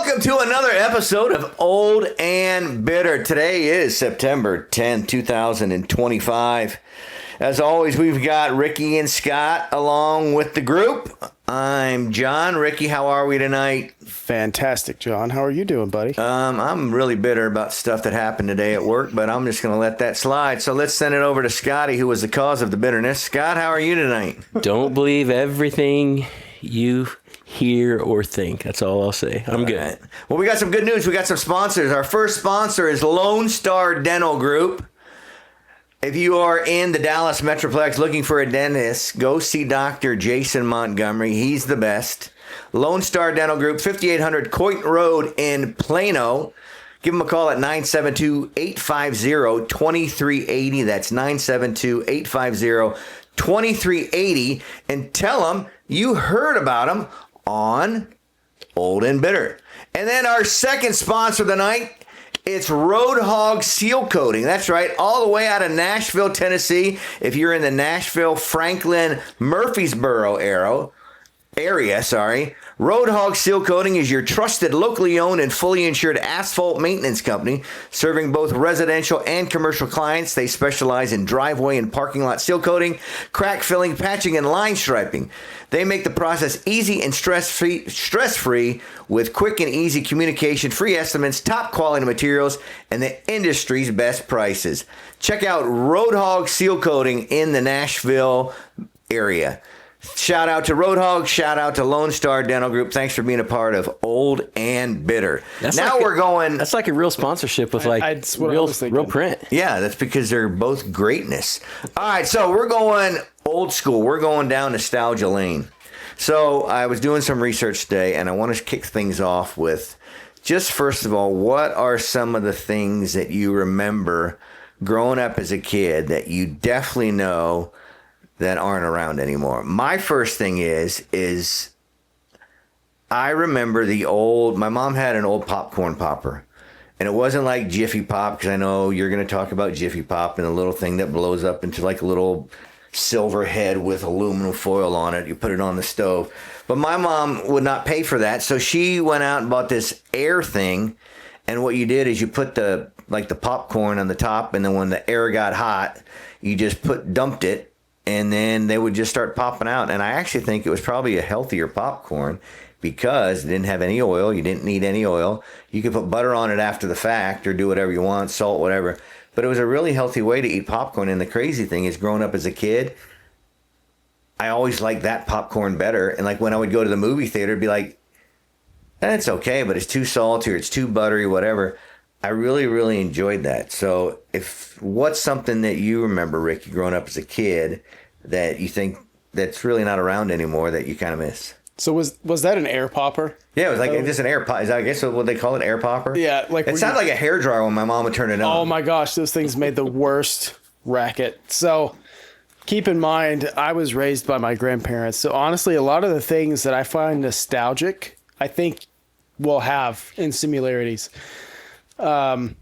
Welcome to another episode of Old and Bitter. Today is September 10th, 2025. As always, we've got Ricky and Scott along with the group. I'm John. Ricky, how are we tonight? Fantastic, John. How are you doing, buddy? I'm really bitter about stuff that happened today at work, but I'm just going to let that slide. So let's send it over to Scotty, who was the cause of the bitterness. Scott, how are you tonight? Don't believe everything you hear or think. That's all I'll say. I'm good. Right. Well, we got some good news. We got some sponsors. Our first sponsor is Lone Star Dental Group. If you are in the Dallas Metroplex looking for a dentist, go see Dr. Jason Montgomery. He's the best. Lone Star Dental Group, 5800 Coit Road in Plano. Give them a call at 972-850-2380. That's 972-850-2380. And tell them you heard about them on Old and Bitter. And then our second sponsor of the night, it's Road Hog Seal Coating. That's right, all the way out of Nashville, Tennessee. If you're in the Nashville, Franklin, Murfreesboro area, Road Hog Seal Coating is your trusted, locally owned and fully insured asphalt maintenance company, serving both residential and commercial clients. They specialize in driveway and parking lot seal coating, crack filling, patching, and line striping. They make the process easy and stress-free with quick and easy communication, free estimates, top quality materials, and the industry's best prices. Check out Road Hog Seal Coating in the Nashville area. Shout out to Road Hog. Shout out to Lone Star Dental Group. Thanks for being a part of Old and Bitter. That's like a real sponsorship with real print. Yeah, that's because they're both greatness. All right, so we're going old school. We're going down nostalgia lane. So I was doing some research today, and I want to kick things off with just first of all, what are some of the things that you remember growing up as a kid that you definitely know that aren't around anymore? My first thing is I remember my mom had an old popcorn popper, and it wasn't like Jiffy Pop, because I know you're going to talk about Jiffy Pop and the little thing that blows up into like a little silver head with aluminum foil on it. You put it on the stove. But my mom would not pay for that, so she went out and bought this air thing, and what you did is you put the popcorn on the top, and then when the air got hot, you just dumped it, and then they would just start popping out. And I actually think it was probably a healthier popcorn because it didn't have any oil. You didn't need any oil. You could put butter on it after the fact or do whatever you want, salt, whatever. But it was a really healthy way to eat popcorn. And the crazy thing is, growing up as a kid, I always liked that popcorn better. And like when I would go to the movie theater, it'd be like, it's okay, but it's too salty or it's too buttery, whatever. I really, really enjoyed that. So what's something that you remember, Ricky, growing up as a kid that you think that's really not around anymore that you kind of miss? So was that an air popper? Yeah, it was like just an air pop. Is that, I guess, what they call it, air popper? Yeah. It sounded like a hairdryer when my mom would turn it on. Oh my gosh, those things made the worst racket. So keep in mind, I was raised by my grandparents. So honestly, a lot of the things that I find nostalgic, I think will have in similarities. I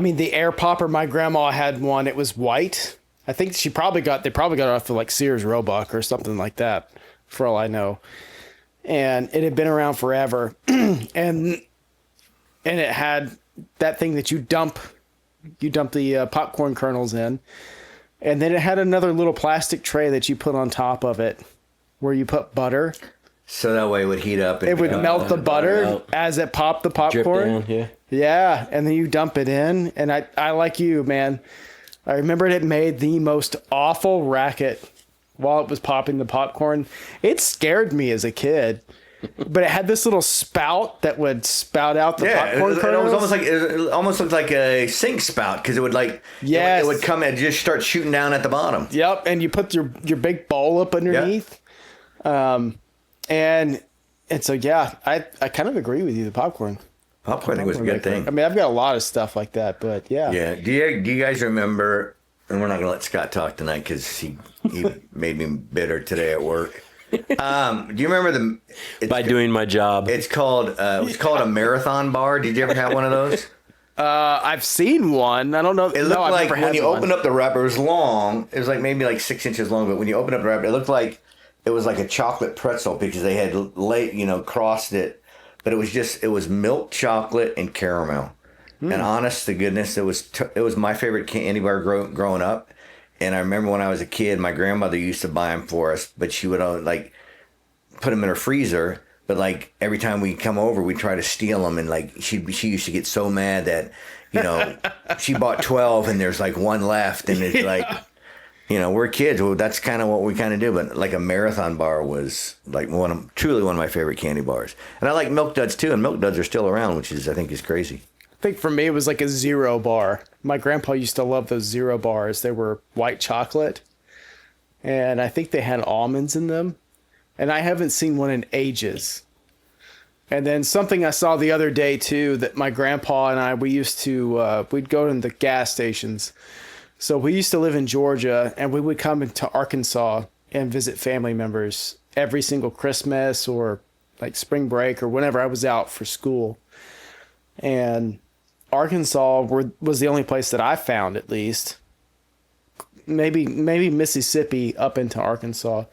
mean, the air popper, my grandma had one. It was white. I think they probably got it off of like Sears Roebuck or something like that, for all I know. And it had been around forever. and it had that thing that you dump the popcorn kernels in. And then it had another little plastic tray that you put on top of it where you put butter. So that way it would heat up. It would melt the butter as it popped the popcorn. Drip down, yeah, and then you dump it in. And I like you, man. I remember it made the most awful racket while it was popping the popcorn. It scared me as a kid. But it had this little spout that would spout out the popcorn kernels. It almost looked like a sink spout, because it would it would come and just start shooting down at the bottom. Yep, and you put your big bowl up underneath. Yep. And so, yeah, I kind of agree with you, the popcorn. Popcorn was a good thing. I mean, I've got a lot of stuff like that, but yeah. Yeah. Do you guys remember, and we're not going to let Scott talk tonight because he made me bitter today at work. Do you remember doing my job? It was called a marathon bar. Did you ever have one of those? I've seen one. I don't know. It looked like when you opened up the wrapper, it was long. It was like maybe like 6 inches long, but when you opened up the wrapper, it looked like it was like a chocolate pretzel because they had crossed it, but it was milk chocolate and caramel. And honest to goodness, it was my favorite candy bar growing up. And I remember when I was a kid, my grandmother used to buy them for us, but she would like put them in her freezer. But like every time we come over, we'd try to steal them, and like she used to get so mad that she bought 12 and there's like one left, and it's like we're kids. Well, that's kind of what we kind of do. But like a marathon bar was like truly one of my favorite candy bars, and I like Milk Duds too. And Milk Duds are still around, which I think is crazy. I think for me, it was like a zero bar. My grandpa used to love those zero bars. They were white chocolate, and I think they had almonds in them. And I haven't seen one in ages. And then something I saw the other day, too, that my grandpa and we used to, we'd go to the gas stations. So we used to live in Georgia, and we would come into Arkansas and visit family members every single Christmas or like spring break or whenever I was out for school. And Arkansas was the only place that I found, at least, maybe Mississippi up into Arkansas,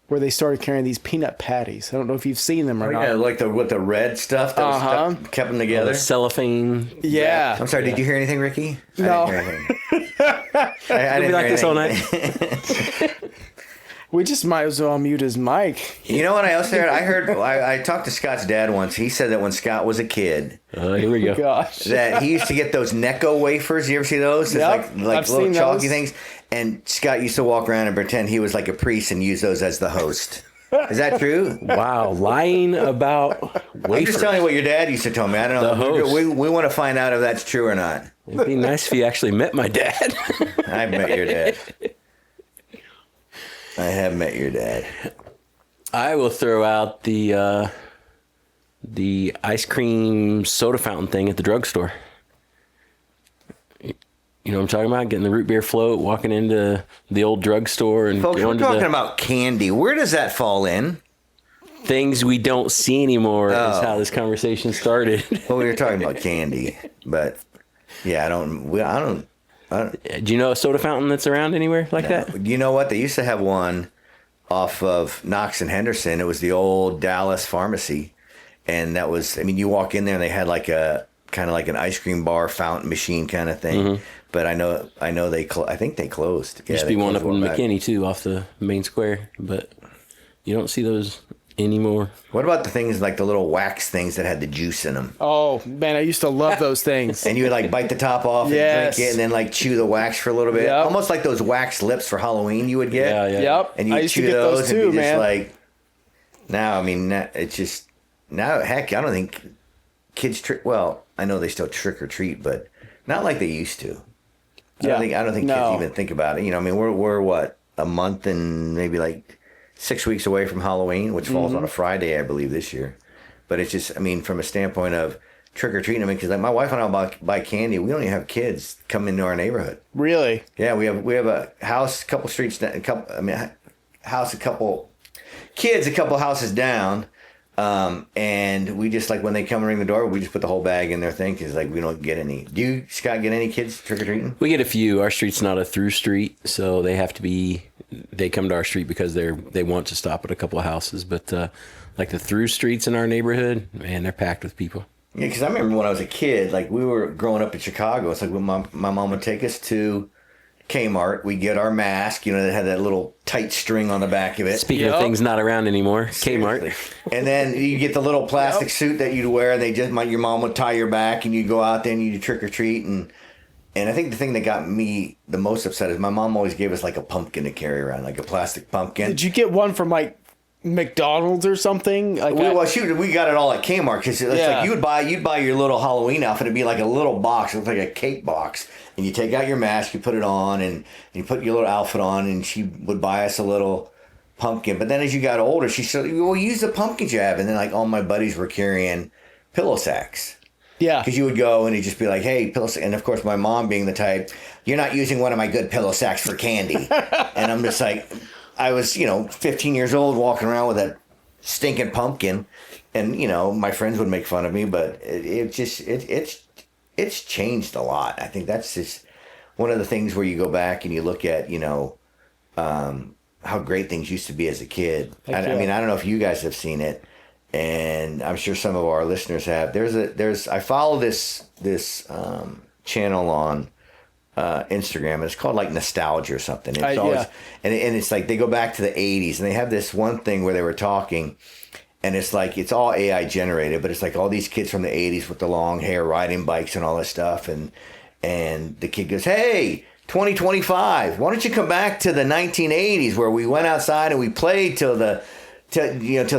where they started carrying these peanut patties. I don't know if you've seen them or not. Yeah, like with the red stuff that was kept them together. The cellophane. Yeah. I'm sorry, did you hear anything, Ricky? No. I didn't hear anything. I didn't Be like hear this all anything. night. We just might as well mute his mic. You know what I also heard? I talked to Scott's dad once. He said that when Scott was a kid, Here we go. Gosh. that he used to get those Necco wafers. You ever see those? It's Yep, like I've little seen chalky those. things. And Scott used to walk around and pretend he was like a priest and use those as the host. Is that true? Wow, lying about I'm wafers. just telling you what your dad used to tell me. I don't know. The host. We want to find out if that's true or not. It'd be nice if you actually met my dad. I've met your dad. I have met your dad. I will throw out the ice cream soda fountain thing at the drugstore. You know what I'm talking about? Getting the root beer float, walking into the old drugstore, and Folks, we're going to talking the about candy. Where does that fall in? things we don't see anymore. Is Oh. how this conversation started. Well, we were talking about candy, but yeah, I don't. Do you know a soda fountain that's around anywhere like that? You know what? They used to have one off of Knox and Henderson. It was the old Dallas Pharmacy, and that was. I mean, you walk in there and they had like a kind of like an ice cream bar fountain machine kind of thing. Mm-hmm. But I know they. I think they closed. Yeah, Used to be one up in McKinney too, off the main square, but you don't see those anymore. What about the things like the little wax things that had the juice in them? Oh man, I used to love those things. And you would like bite the top off and Yes. drink it, and then like chew the wax for a little bit, Yep. almost like those wax lips for Halloween you would get. Yeah, yeah. Yep, And you I used to chew get those and too, be man. just like. Now, I mean, it's just now. Heck, I don't think kids trick. Well, I know they still trick or treat, but not like they used to. I don't think No. kids even think about it. You know, I mean, we're what, a month and maybe like 6 weeks away from Halloween, which falls on a Friday, I believe, this year. But it's just, I mean, from a standpoint of trick or treating, I mean, because like my wife and I buy candy, we don't even have kids come into our neighborhood. Really? Yeah, we have a house, a couple streets down, kids a couple houses down. And we just, like, when they come and ring the door, we just put the whole bag in their thing because, like, we don't get any. Do you, Scott, get any kids trick-or-treating? We get a few. Our street's not a through street, so they have to be. They come to our street because they want to stop at a couple of houses. But like the through streets in our neighborhood, man, they're packed with people. Yeah, because I remember when I was a kid, like, we were growing up in Chicago. It's like when my mom would take us to Kmart, we get our mask, that had that little tight string on the back of it. Speaking of things not around anymore, Kmart. Seriously. And then you get the little plastic suit that you'd wear, and your mom would tie your back, and you'd go out there and you'd trick or treat. And I think the thing that got me the most upset is my mom always gave us like a pumpkin to carry around, like a plastic pumpkin. Did you get one from like McDonald's or something? Like we got it all at Kmart because it's like you'd buy your little Halloween outfit. It'd be like a little box. It looked like a cake box. And you take out your mask, you put it on, and you put your little outfit on, and she would buy us a little pumpkin. But then as you got older, she said, well, use the pumpkin you have. And then, like, all my buddies were carrying pillow sacks. Yeah. Because you would go, and it'd just be like, hey, pillow sack. And, of course, my mom being the type, you're not using one of my good pillow sacks for candy. And I'm just like, I was, 15 years old walking around with that stinking pumpkin. And, my friends would make fun of me, but it's changed a lot. I think that's just one of the things where you go back and you look at, how great things used to be as a kid. Heck I yeah. mean, I don't know if you guys have seen it, and I'm sure some of our listeners have. I follow this channel on Instagram, and it's called like Nostalgia or something. It's always, yeah. and it's like they go back to the 80s, and they have this one thing where they were talking, and it's like it's all AI generated, but it's like all these kids from the 80s with the long hair riding bikes and all this stuff, and the kid goes, "Hey, 2025, why don't you come back to the 1980s where we went outside and we played till the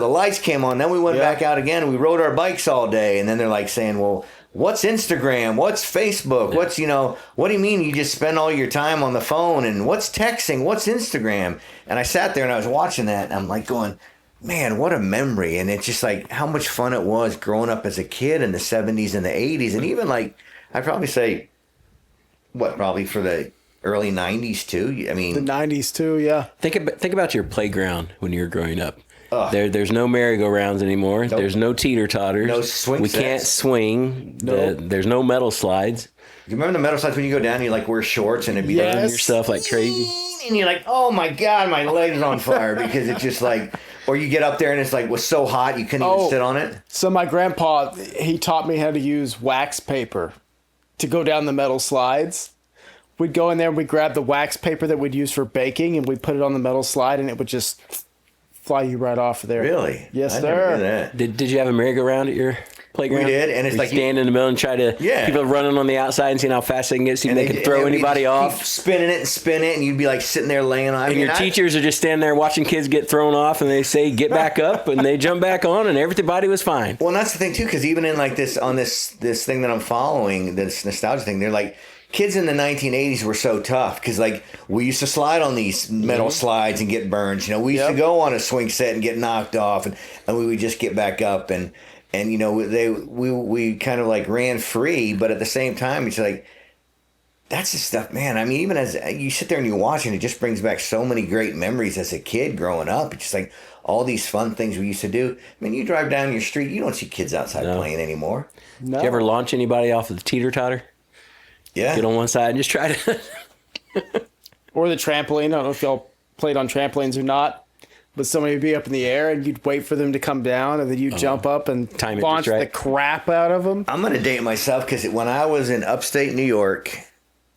lights came on, then we went back out again and we rode our bikes all day." And then they're like saying, "Well, what's Instagram? What's Facebook? Yeah. What's, what do you mean you just spend all your time on the phone? And what's texting? What's Instagram?" And I sat there and I was watching that and I'm like going, man, what a memory. And it's just like how much fun it was growing up as a kid in the 70s and the 80s. And even like, I'd probably say, probably for the early 90s too. I mean, The 90s too, yeah. Think about your playground when you were growing up. Ugh. There's no merry-go-rounds anymore. Nope. There's no teeter-totters. No swing We sets. can't swing. Nope. There's no metal slides. you remember the metal slides when you go down and you like wear shorts and it'd be Yes. like, Your stuff like crazy. and you're like, oh my God, my leg's on fire because it's just like, or you get up there and it's like was so hot you couldn't even Oh. sit on it. So my grandpa, he taught me how to use wax paper to go down the metal slides. We'd go in there and we'd grab the wax paper that we'd use for baking and we'd put it on the metal slide and it would just fly you right off of there. Really? Yes, I sir. never did that. Did you have a merry-go-round at your playground? We did, and it's You like you- stand in the middle and try to Yeah. people running on the outside and seeing how fast they can get, see if they can throw anybody keep off. spinning it and spin it, and you'd be like sitting there laying on. And your teachers are just standing there watching kids get thrown off, and they say, "Get back up," and they jump back on, and everybody was fine. Well, and that's the thing too, because even in like this thing that I'm following, this nostalgia thing, they're like kids in the 1980s were so tough because like we used to slide on these metal slides and get burned. We used to Yep. go on a swing set and get knocked off, and we would just get back up and we kind of like ran free, but at the same time it's like that's the stuff, man. I mean, even as you sit there and you watch it, it just brings back so many great memories as a kid growing up. It's just like all these fun things we used to do. I mean, you drive down your street, you don't see kids outside No. playing anymore. No. Did you ever launch anybody off of the teeter-totter? Yeah. Get on one side and just try to. Or the trampoline. I don't know if y'all played on trampolines or not, but somebody would be up in the air and you'd wait for them to come down and then you'd jump up and Time it launch just right. the crap out of them. I'm going to date myself because when I was in upstate New York,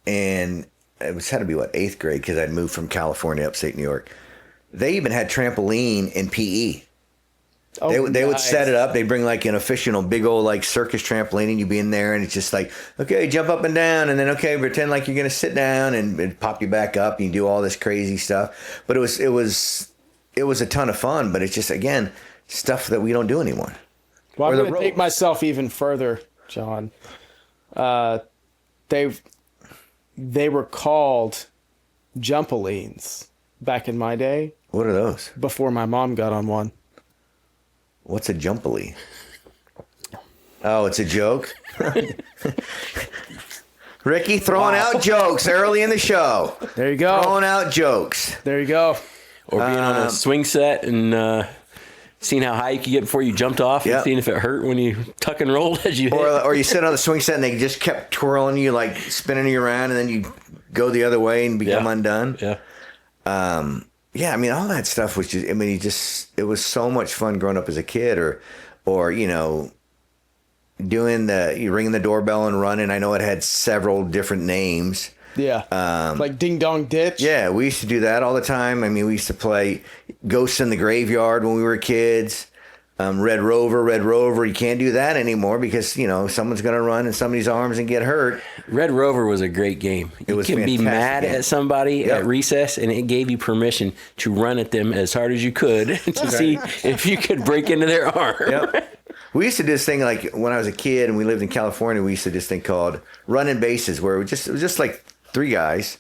and it was had to be, 8th grade because I'd moved from California, upstate New York, they even had trampoline in PE. Oh, They would nice. set it up. They'd bring like an official big old like circus trampoline and you'd be in there and it's just like, okay, jump up and down. And then, okay, pretend like you're going to sit down and pop you back up and you do all this crazy stuff. But it was a ton of fun, but it's just, again, stuff that we don't do anymore. Well, Or I'm the going to take ropes. myself even further, John. They were called jumpolines back in my day What are those? before my mom got on one. What's a jumpily? Oh, it's a joke? Ricky throwing out jokes early in the show. There you go. Throwing out jokes. There you go. Or being on a swing set and seeing how high you could get before you jumped off Yep. and seeing if it hurt when you tuck and rolled as you hit. Or you sit on the swing set and they just kept twirling you, like spinning you around, and then you go the other way and become undone. Yeah. Yeah, I mean, all that stuff was just, I mean, it was so much fun growing up as a kid, or doing you ringing the doorbell and running. I know it had several different names. Yeah. Like Ding Dong Ditch. Yeah, we used to do that all the time. I mean, we used to play Ghosts in the Graveyard when we were kids. Red Rover. You can't do that anymore because, someone's going to run in somebody's arms and get hurt. Red Rover was a great game. You was could be fantastic mad game. at somebody Yep. at recess, and it gave you permission to run at them as hard as you could to see if you could break into their arm. Yep. We used to do this thing like when I was a kid and we lived in California. We used to do this thing called running bases, where it was just like 3 guys.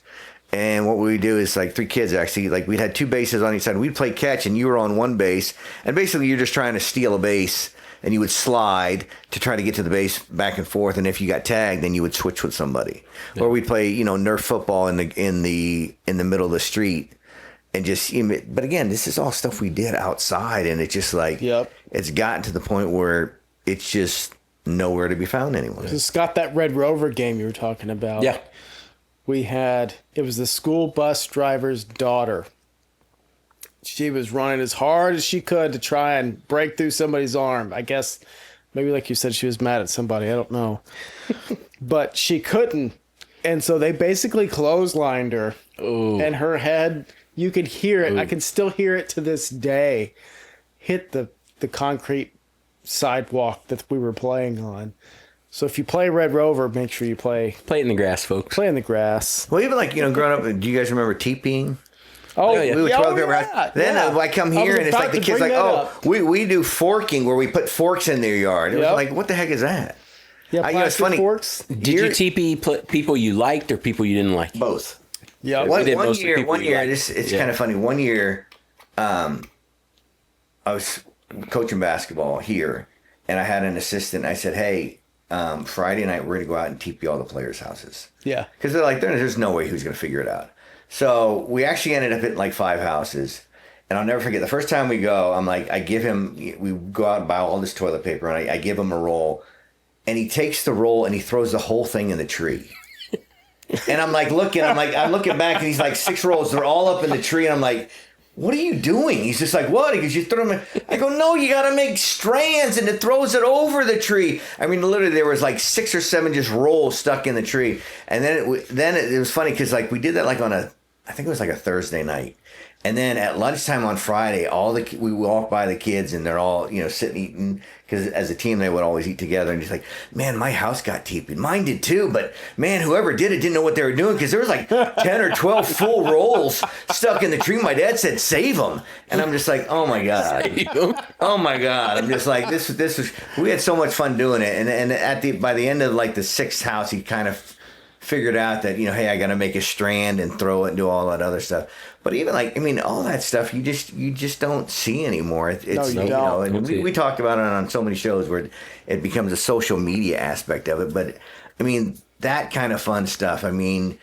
And what we would do is like 3 kids actually, like we'd had 2 bases on each side. We'd play catch and you were on one base. And basically you're just trying to steal a base and you would slide to try to get to the base back and forth. And if you got tagged, then you would switch with somebody. Yeah. Or we'd play, Nerf football in the middle of the street. And just, but again, this is all stuff we did outside. And it's just like, It's gotten to the point where it's just nowhere to be found anymore. It's got that Red Rover game you were talking about. Yeah. It was the school bus driver's daughter she was running as hard as she could to try and break through somebody's arm. I guess maybe like you said, she was mad at somebody. I don't know. But she couldn't. And so they basically clotheslined her. Oh. And her head, you could hear it. I can still hear it to this day. Hit the concrete sidewalk that we were playing on. So if you play Red Rover, make sure you play Play it in the grass, folks. in the grass. Well, even like, growing up, do you guys remember teepeeing? Oh, yeah. We would yeah, 12 paper house. Then I come here and it's like the kids like, we do forking where we put forks in their yard. It was like, what the heck is that? Yeah, It's funny. forks. Did you TP people you liked or people you didn't like? Both. Yeah. One did mostly year, people you liked. it's kind of funny. One year, I was coaching basketball here, and I had an assistant. I said, hey, Friday night, we're going to go out and TP all the players' houses. Yeah. Because they're like, there's no way who's going to figure it out. So we actually ended up hitting like 5 houses. And I'll never forget, the first time we go, I'm like, we go out and buy all this toilet paper, and I give him a roll. And he takes the roll and he throws the whole thing in the tree. And I'm looking back, and he's like 6 rolls. They're all up in the tree. And I'm like, what are you doing? He's just like, what? Because you throw them in. I go, no, you got to make strands, and it throws it over the tree. I mean, literally, there was like 6 or 7 just rolls stuck in the tree. And then it was funny because like we did that like on I think it was like a Thursday night. And then at lunchtime on Friday, we walk by the kids, and they're all, sitting eating, because as a team they would always eat together. And just like, man, my house got TP'd. Mine did too, but man, whoever did it didn't know what they were doing, because there was like 10 or 12 full rolls stuck in the tree. My dad said, save them. And I'm just like, oh my God. Oh my God. I'm just like, this was, we had so much fun doing it. And by the end of like the 6th house, he kind of figured out that, hey, I got to make a strand and throw it and do all that other stuff. But even all that stuff you just don't see anymore. It's No, you don't. And we talked about it on so many shows where it becomes a social media aspect of it. But I mean, that kind of fun stuff. I mean,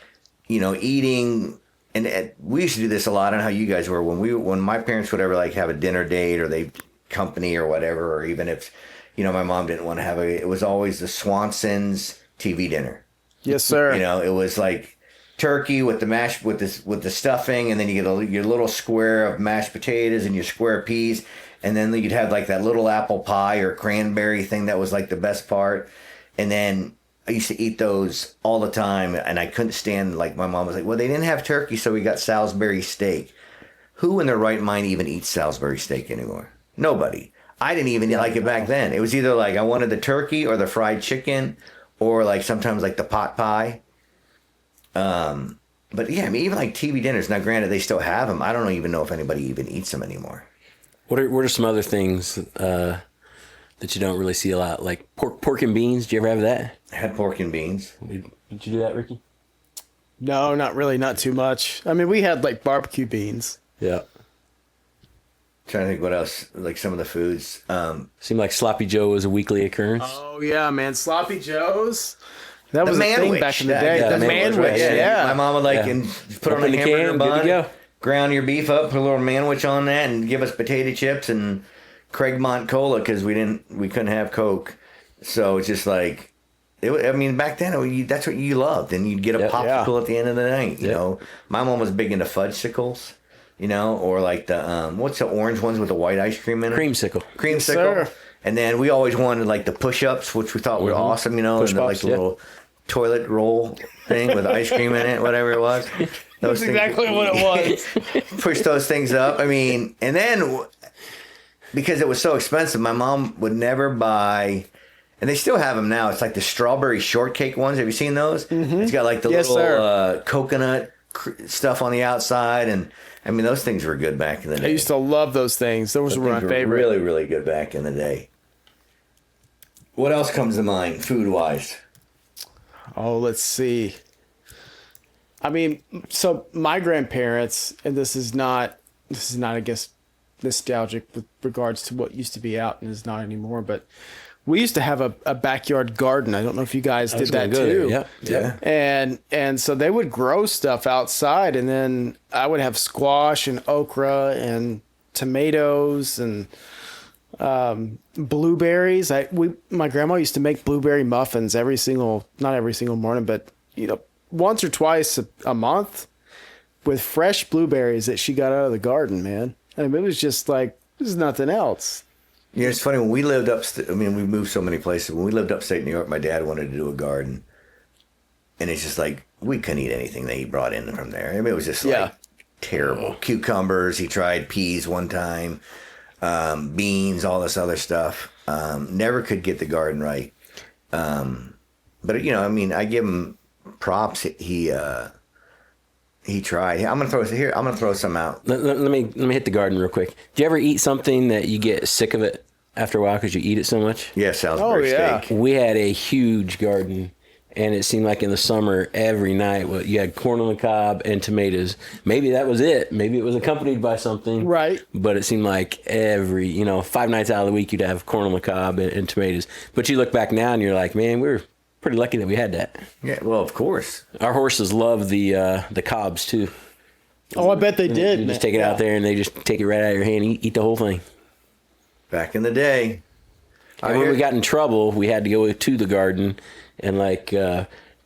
eating, and we used to do this a lot. On how you guys were when my parents would ever like have a dinner date or they company or whatever, or even if my mom didn't want to have it was always the Swanson's TV dinner. Yes, sir. It was like turkey with the with the stuffing, and then you get your little square of mashed potatoes and your square peas, and then you'd have like that little apple pie or cranberry thing that was like the best part. And then I used to eat those all the time, and I couldn't stand, like, my mom was like, well, they didn't have turkey, so we got Salisbury steak. Who in their right mind even eats Salisbury steak anymore? Nobody. I didn't even like it back then. It was either like I wanted the turkey or the fried chicken, or like sometimes like the pot pie. But yeah, I mean, even like TV dinners. Now, granted, they still have them. I don't even know if anybody even eats them anymore. What are some other things that you don't really see a lot? Like pork and beans. Did you ever have that? I had pork and beans. Did you do that, Ricky? No, not really. Not too much. I mean, we had like barbecue beans. Yeah. Trying to think what else, like some of the foods. Seemed like Sloppy Joe was a weekly occurrence. Oh yeah, man, Sloppy Joes. That was the a thing manwich. back in the day. The manwich, yeah. My mom would like and put on a hamburger can, bun, good to go. ground your beef up, put a little manwich on that, and give us potato chips and Craigmont Cola because we couldn't have Coke. So it's just like, I mean, back then that's what you loved, and you'd get a popsicle at the end of the night. You know, my mom was big into fudgesicles. Or like the what's the orange ones with the white ice cream in it? Creamsicle. Yes, and then we always wanted like the push-ups, which we thought were awesome. And like the little toilet roll thing with ice cream in it, whatever it was. That's exactly what it was. Push those things up. I mean, and then because it was so expensive, my mom would never buy. And they still have them now. It's like the strawberry shortcake ones. Have you seen those? Mm-hmm. It's got like the little coconut stuff on the outside, and I mean, those things were good back in the day. I used to love those things. Those were my favorite. Really, really good back in the day. What else comes to mind, food-wise? Oh, let's see. I mean, so my grandparents, and this is not, I guess, nostalgic with regards to what used to be out and is not anymore, but we used to have a backyard garden. I don't know if you guys did that too. Yeah. And so they would grow stuff outside, and then I would have squash and okra and tomatoes and blueberries. My grandma used to make blueberry muffins not every single morning, but once or twice a month with fresh blueberries that she got out of the garden, man. I mean, it was just like, there's nothing else. You know, it's funny when we lived upstate. I mean, we moved so many places. When we lived upstate New York, my dad wanted to do a garden, and it's just like we couldn't eat anything that he brought in from there. I mean, it was just like terrible. Cucumbers. He tried peas one time, beans, all this other stuff. Never could get the garden right. But you know, I mean, I give him props. He tried. I'm gonna throw some out. Let me hit the garden real quick. Do you ever eat something that you get sick of it after a while because you eat it so much? Yeah, Salisbury steak. We had a huge garden, and it seemed like in the summer every night you had corn on the cob and tomatoes. Maybe that was it. Maybe it was accompanied by something. Right. But it seemed like every 5 nights out of the week you'd have corn on the cob and tomatoes. But you look back now and you're like, man, we're pretty lucky that we had that. Yeah, well, of course. Our horses love the cobs too. Oh, I bet they did. You just take it out there and they just take it right out of your hand and eat the whole thing. Back in the day. And when we got in trouble, we had to go to the garden and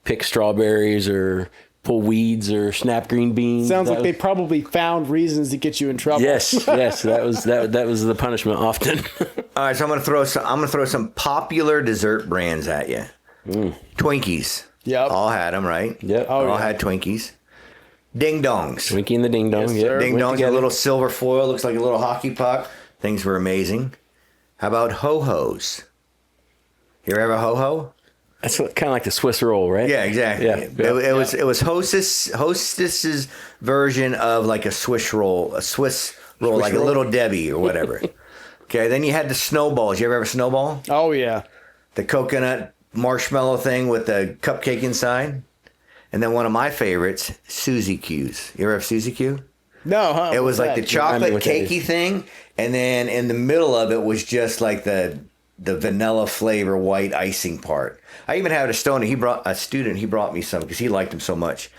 pick strawberries or pull weeds or snap green beans. Sounds like they probably found reasons to get you in trouble. Yes, that was the punishment often. All right, so I'm gonna throw some popular dessert brands at you. Twinkies. Yep. All had them, right? Yep. All had Twinkies. Ding dongs. Twinkie and the ding dong. Yes, sir. Ding dongs, a little silver foil, looks like a little hockey puck. Things were amazing. How about ho-hos? You ever have a ho-ho? That's kind of like the Swiss roll, right? Yeah, exactly. Yeah. It was Hostess's version of like a Swiss roll, like a Little Debbie or whatever. Okay, then you had the snowballs. You ever have a snowball? Oh, yeah. The coconut marshmallow thing with the cupcake inside. And then one of my favorites, Suzy Q's. You ever have Suzy Q? No, huh? It was like the chocolate what that cakey thing, and then in the middle of it was just like the vanilla flavor white icing part. I even had a student. He brought me some because he liked them so much,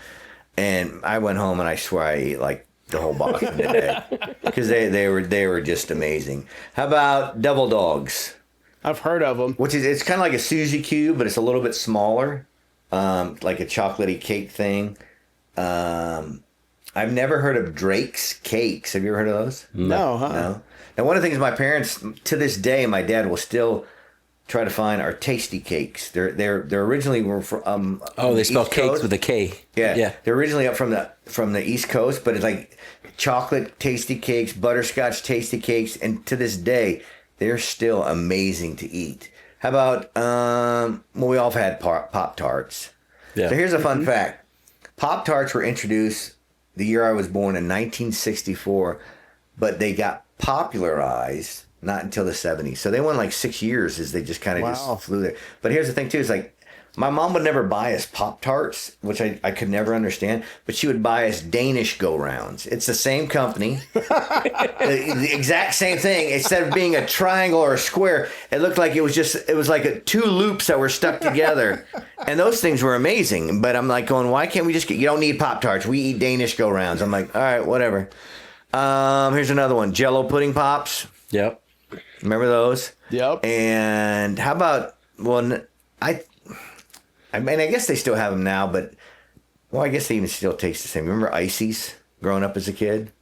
and I went home and I swear I ate like the whole box in a day because they were just amazing. How about Double Dogs? I've heard of them. It's kind of like a Suzy Q, but it's a little bit smaller, like a chocolatey cake thing. I've never heard of Drake's Cakes. Have you ever heard of those? No, huh? No. Now, one of the things my parents, to this day, my dad will still try to find are Tasty Cakes. They're originally were from They spell East cakes Coast. with a K. Yeah. They're originally up from the East Coast, but it's like chocolate Tasty Cakes, butterscotch Tasty Cakes, and to this day, they're still amazing to eat. How about we all have had Pop-Tarts. Yeah. So here's a fun fact. Pop-Tarts were introduced the year I was born in 1964, but they got popularized not until the 70s. So they went like 6 years as they just kind of just flew there. But here's the thing too, is like my mom would never buy us Pop-Tarts, which I could never understand, but she would buy us Danish go-rounds. It's the same company, the exact same thing. Instead of being a triangle or a square, it looked like it was like two loops that were stuck together. And those things were amazing. But I'm like going, why can't we you don't need Pop-Tarts. We eat Danish go-rounds. I'm like, all right, whatever. Here's another one. Jello pudding pops. Yep. Remember those? Yep. And how about, I mean, I guess they still have them now, but, I guess they even still taste the same. Remember Ices growing up as a kid?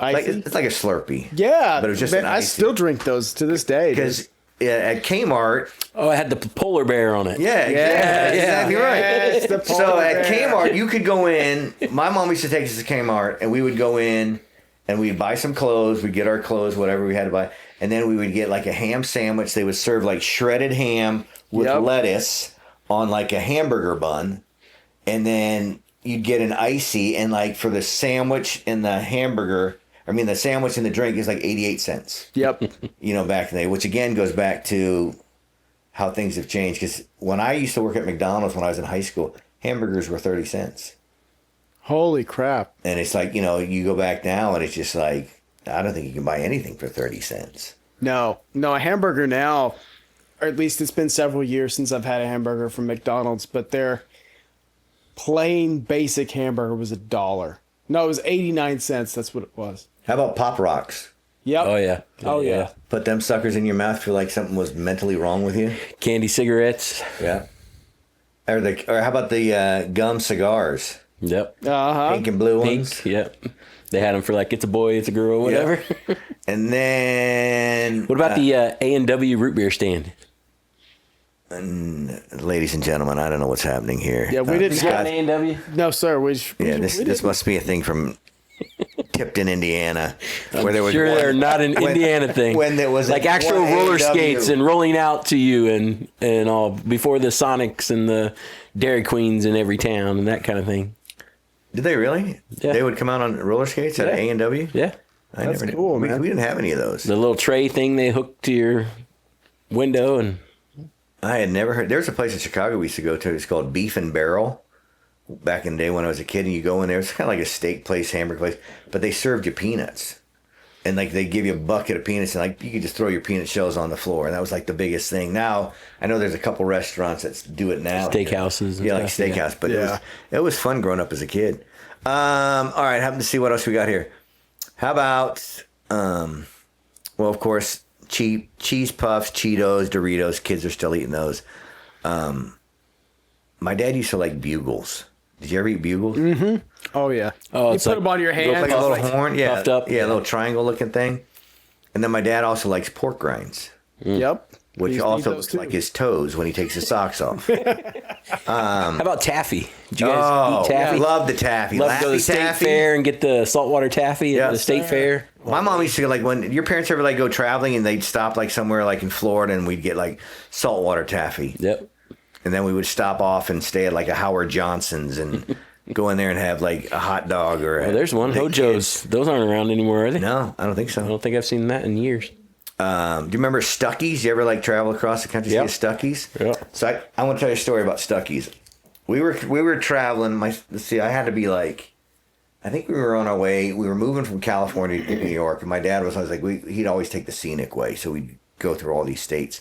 It's like a Slurpee. Yeah. But it was just man, an I Icy. still drink those to this day. Because at Kmart... Oh, I had the polar bear on it. Yeah, exactly right. Yes, the So polar at bear. Kmart, you could go in. My mom used to take us to Kmart, and we would go in, and we'd buy some clothes. We'd get our clothes, whatever we had to buy. And then we would get like a ham sandwich. They would serve like shredded ham with lettuce on like a hamburger bun, and then you'd get an icy, and like for the sandwich and the the sandwich and the drink is like 88 cents. Yep. Back in the day, which again goes back to how things have changed. Because when I used to work at McDonald's when I was in high school, hamburgers were 30 cents. Holy crap. And it's like, you go back now and it's just like, I don't think you can buy anything for 30 cents. No, a hamburger now, or at least it's been several years since I've had a hamburger from McDonald's, but their plain basic hamburger was $1. No, it was 89 cents. That's what it was. How about Pop Rocks? Yep. Oh, yeah. Oh, yeah. Put them suckers in your mouth, feel like something was mentally wrong with you. Candy cigarettes. Yeah. Or how about the gum cigars? Yep. Uh-huh. Pink and blue ones? Pink. Yep. They had them for like it's a boy, it's a girl, whatever. Yeah. And then What about the A&W root beer stand? ladies and gentlemen, I don't know what's happening here. Yeah, we didn't Got have an A&W? No, sir. This must be a thing from Tipton, Indiana, where there was Sure, they're not an when- Indiana thing. when there was like a- actual one roller A&W. skates and rolling out to you and all before the Sonics and the Dairy Queens in every town and that kind of thing. Did they really? Yeah. They would come out on roller skates at Yeah. A&W? Yeah, I That's never cool, did. man. We didn't have any of those. the little tray thing they hook to your window and I had never heard. There's a place in Chicago we used to go to. It's called Beef and Barrel. Back in the day when I was a kid, and you go in there, it's kind of like a steak place, hamburger place, but they served you peanuts. And like they give you a bucket of peanuts, and like you could just throw your peanut shells on the floor, and that was like the biggest thing. Now I know there's a couple restaurants that do it now, Steakhouses and yeah, like stuff, steakhouse. yeah. But it was fun growing up as a kid. All right, happen to see what else we got here. How about well, of course, cheap cheese puffs, Cheetos, Doritos. Kids are still eating those. My dad used to like Bugles. Did you ever eat Bugles? Mm-hmm. Oh yeah. Oh, you it's put like- them on your hand. Like a little horn, yeah, puffed up. yeah, a little triangle looking thing. And then my dad also likes pork rinds, Yep. which We used to eat also those, looks too. like his toes when he takes his socks off. how about taffy? Did you guys Oh, eat taffy? love the taffy. Love to go to the Laffy state taffy. fair and get the saltwater taffy Yeah. at the state fair. My mom used to like when your parents ever like go traveling and they'd stop like somewhere like in Florida and we'd get like saltwater taffy. Yep. And then we would stop off and stay at like a Howard Johnson's and go in there and have like a hot dog or. Well, there's one. Hojo's. Those aren't around anymore, are they? No, I don't think I so. don't think I've seen that in years. Do you remember Stuckies? You ever like travel across the country to Yep. see Stuckies? Yeah. So I want to tell you a story about Stuckies. We were traveling. Let's see, I had to be like, I think we were on our way. We were moving from California to New York, and my dad was like, he'd always take the scenic way, so we'd go through all these states.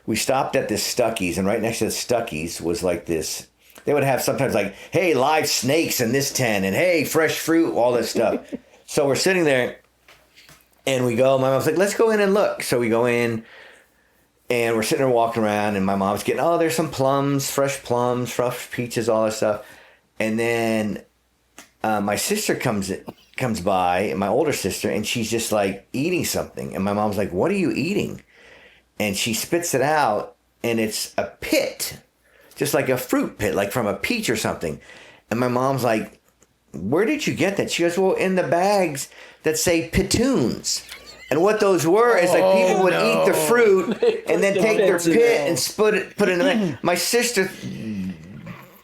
We stopped at this Stuckies, and right next to the Stuckies was like this. They would have sometimes like, hey, live snakes in this tent, and hey, fresh fruit, all this stuff. So we're sitting there, and we go. My mom's like, let's go in and look. So we go in, and we're sitting there walking around, and my mom's getting, oh, there's some plums, fresh peaches, all that stuff. And then my sister comes by, my older sister, and she's just like eating something. And my mom's like, what are you eating? And she spits it out, and it's a pit, just like a fruit pit, like from a peach or something. And my mom's like, where did you get that? She goes, well, in the bags that say pitoons. And what those were is like people would eat the fruit and then take their pit and put it in the bag. My sister,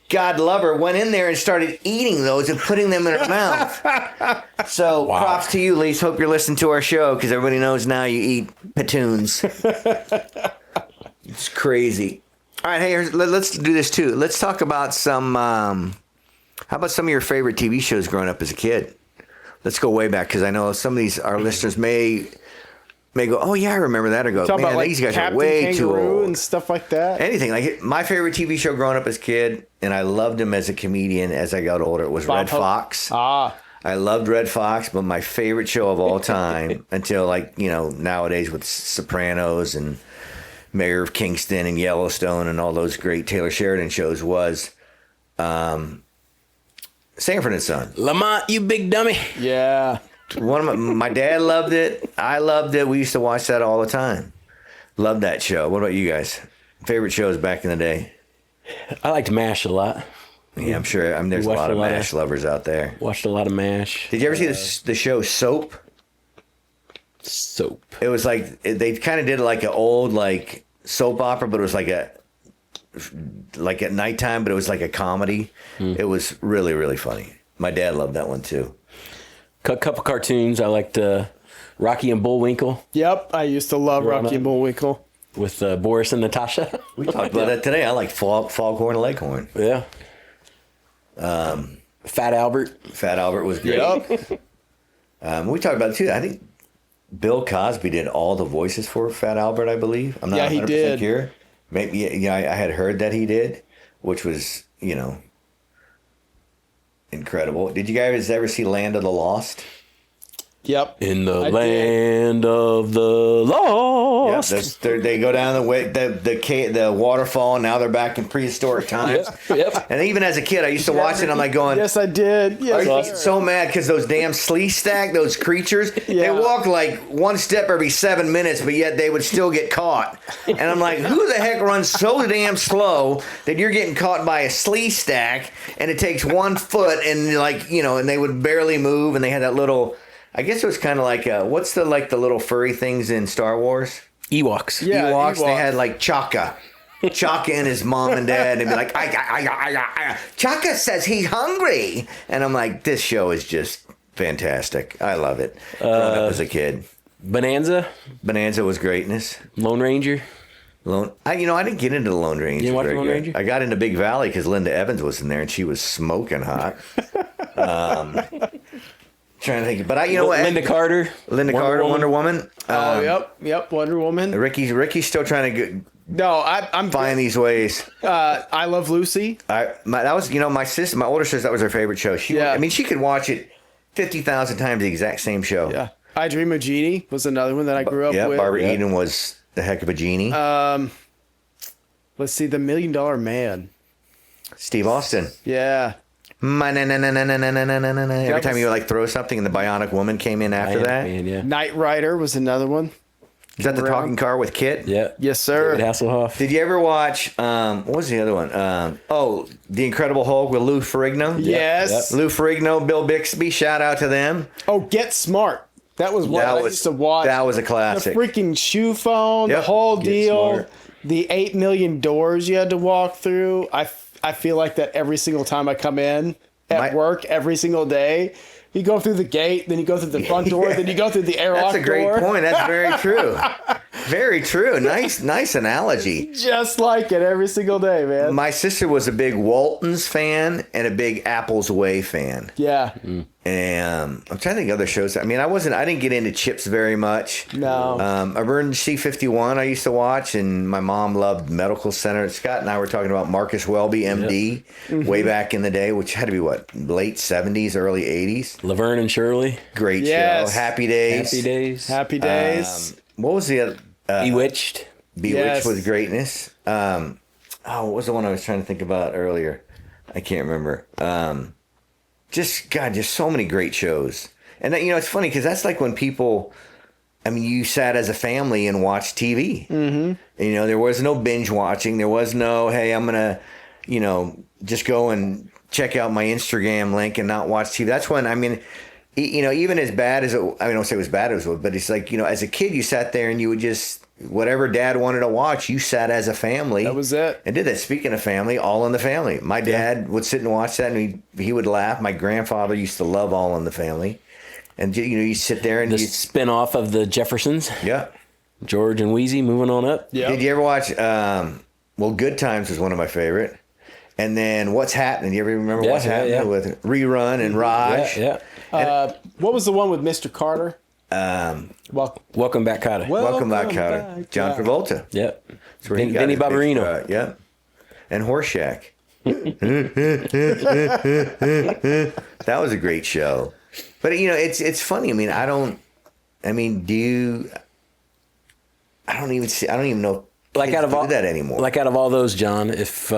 God love her, went in there and started eating those and putting them in her mouth. So props to you, Lise. Hope you're listening to our show because everybody knows now you eat pitoons. It's crazy. All right, hey, let's do this too. Let's talk about some. How about some of your favorite TV shows growing up as a kid? Let's go way back because I know some of these our listeners may go, oh yeah, I remember that, or go, Talk man, about like these guys Captain are way too Kangaroo old. and stuff like that. Anything like my favorite TV show growing up as a kid, and I loved him as a comedian as I got older. Was Red Fox. Ah, I loved Red Fox, but my favorite show of all time until like nowadays with Sopranos and Mayor of Kingston and Yellowstone and all those great Taylor Sheridan shows was Sanford and Son. Lamont, you big dummy. yeah. One of my dad loved it. I loved it. We used to watch that all the time. Loved that show. What about you guys? Favorite shows back in the day? I liked MASH a lot. Yeah, I'm sure. There's a watched lot of a lot of- MASH lovers out there. Watched a lot of MASH. Did you ever see the show Soap? Soap. It was like they kind of did like an old like soap opera, but it was like at nighttime, but it was like a comedy. It was really, really funny. My dad loved that one too. Couple cartoons. I liked Rocky and Bullwinkle Yep. I used to love Growing Rocky up. and Bullwinkle. with Boris and Natasha. We talked about that today. I like Foghorn and Leghorn. Yeah. Fat Albert. Fat Albert was great. Yep. We talked about it too. I think Bill Cosby did all the voices for Fat Albert, I believe. I'm not Yeah, he 100% did. sure. Maybe, yeah, I had heard that he did, which was, incredible. Did you guys ever see Land of the Lost? Yep. In the I did. land of the lost. They go down the waterfall. Now they're back in prehistoric times. Yep. And even as a kid, I used to watch it. I'm like going, Yes, I did. Yes, I was sir. so mad because those damn slee stack, those creatures, they walk like one step every 7 minutes, but yet they would still get caught. And I'm like, who the heck runs so damn slow that you're getting caught by a slee stack and it takes 1 foot and and they would barely move and they had that little, I guess it was kind of like, what's the little furry things in Star Wars? Ewoks. Yeah, Ewoks. They Ewok. had like Chaka. Chaka and his mom and dad, and they'd be like, Chaka says he's hungry. And I'm like, this show is just fantastic. I love it. Growing up as a kid. Bonanza. Bonanza was greatness. Lone Ranger. I didn't get into the Lone Ranger. You didn't watch very Lone good. Ranger? I got into Big Valley because Linda Evans was in there, and she was smoking hot. Trying to think, but you know what? Linda Carter. Wonder Woman. Yep. Wonder Woman. Ricky's still trying to No, I'm find these ways. I Love Lucy. That was my older sister. That was her favorite show. She could watch it 50,000 times, the exact same show. Yeah. I Dream of Jeannie was another one that I grew up with. Barbara Eden was the heck of a genie. Let's see, The $1 Million Man. Steve Austin. Yeah. Every time you would throw something, and the Bionic Woman came in after that. Man, yeah. Knight Rider was another one. Is that the talking car with Kit? Yeah. Yes, sir. David Hasselhoff. Did you ever watch? What was the other one? The Incredible Hulk with Lou Ferrigno. Yes. Lou Ferrigno, Bill Bixby. Shout out to them. Oh, Get Smart. That was what I used to watch. That was a classic. The freaking shoe phone, the Yep. whole Get deal, Smart. the 8 million doors you had to walk through. I feel like that every single time I come in at work, every single day. You go through the gate, then you go through the front door, then you go through the airlock door. That's a great point. That's very true. Very true. Nice analogy. Just like it every single day, man. My sister was a big Waltons fan and a big Apple's Way fan. Yeah. And I'm trying to think of other shows. I didn't get into Chips very much. No. Emergency 51 I used to watch, and my mom loved Medical Center. Scott and I were talking about Marcus Welby, MD, way back in the day, which had to be late 70s, early 80s. Laverne and Shirley. Great Yes. show. Happy Days. Happy Days. Happy days. What was the other? Bewitched. Bewitched Yes. was greatness. What was the one I was trying to think about earlier? I can't remember. Just so many great shows. And it's funny because that's like when people, you sat as a family and watched TV. Mm-hmm. There was no binge watching. There was no, hey, I'm going to, just go and check out my Instagram link and not watch TV. That's when, even as bad as I don't say it was bad, but it's like, as a kid, you sat there and you would just, whatever dad wanted to watch, you sat as a family. That was it. And did that. Speaking of family, All in the Family. My dad would sit and watch that, and he would laugh. My grandfather used to love All in the Family. And, you sit there and The spin-off of the Jeffersons. yeah. George and Wheezy moving on up. Yeah. Did you ever watch, Good Times was one of my favorite. And then What's Happening? You ever remember What's Happening with Rerun and Raj? Yeah. What was the one with Mr. Carter? Welcome back, Kotter. Welcome Back, Kotter. John Travolta. Yep. That's where he got Vinny his big Barbarino. start. Yep. And Horseshack. That was a great show. But it's funny. I don't even know Like out of all do that anymore. Like out of all those, John, if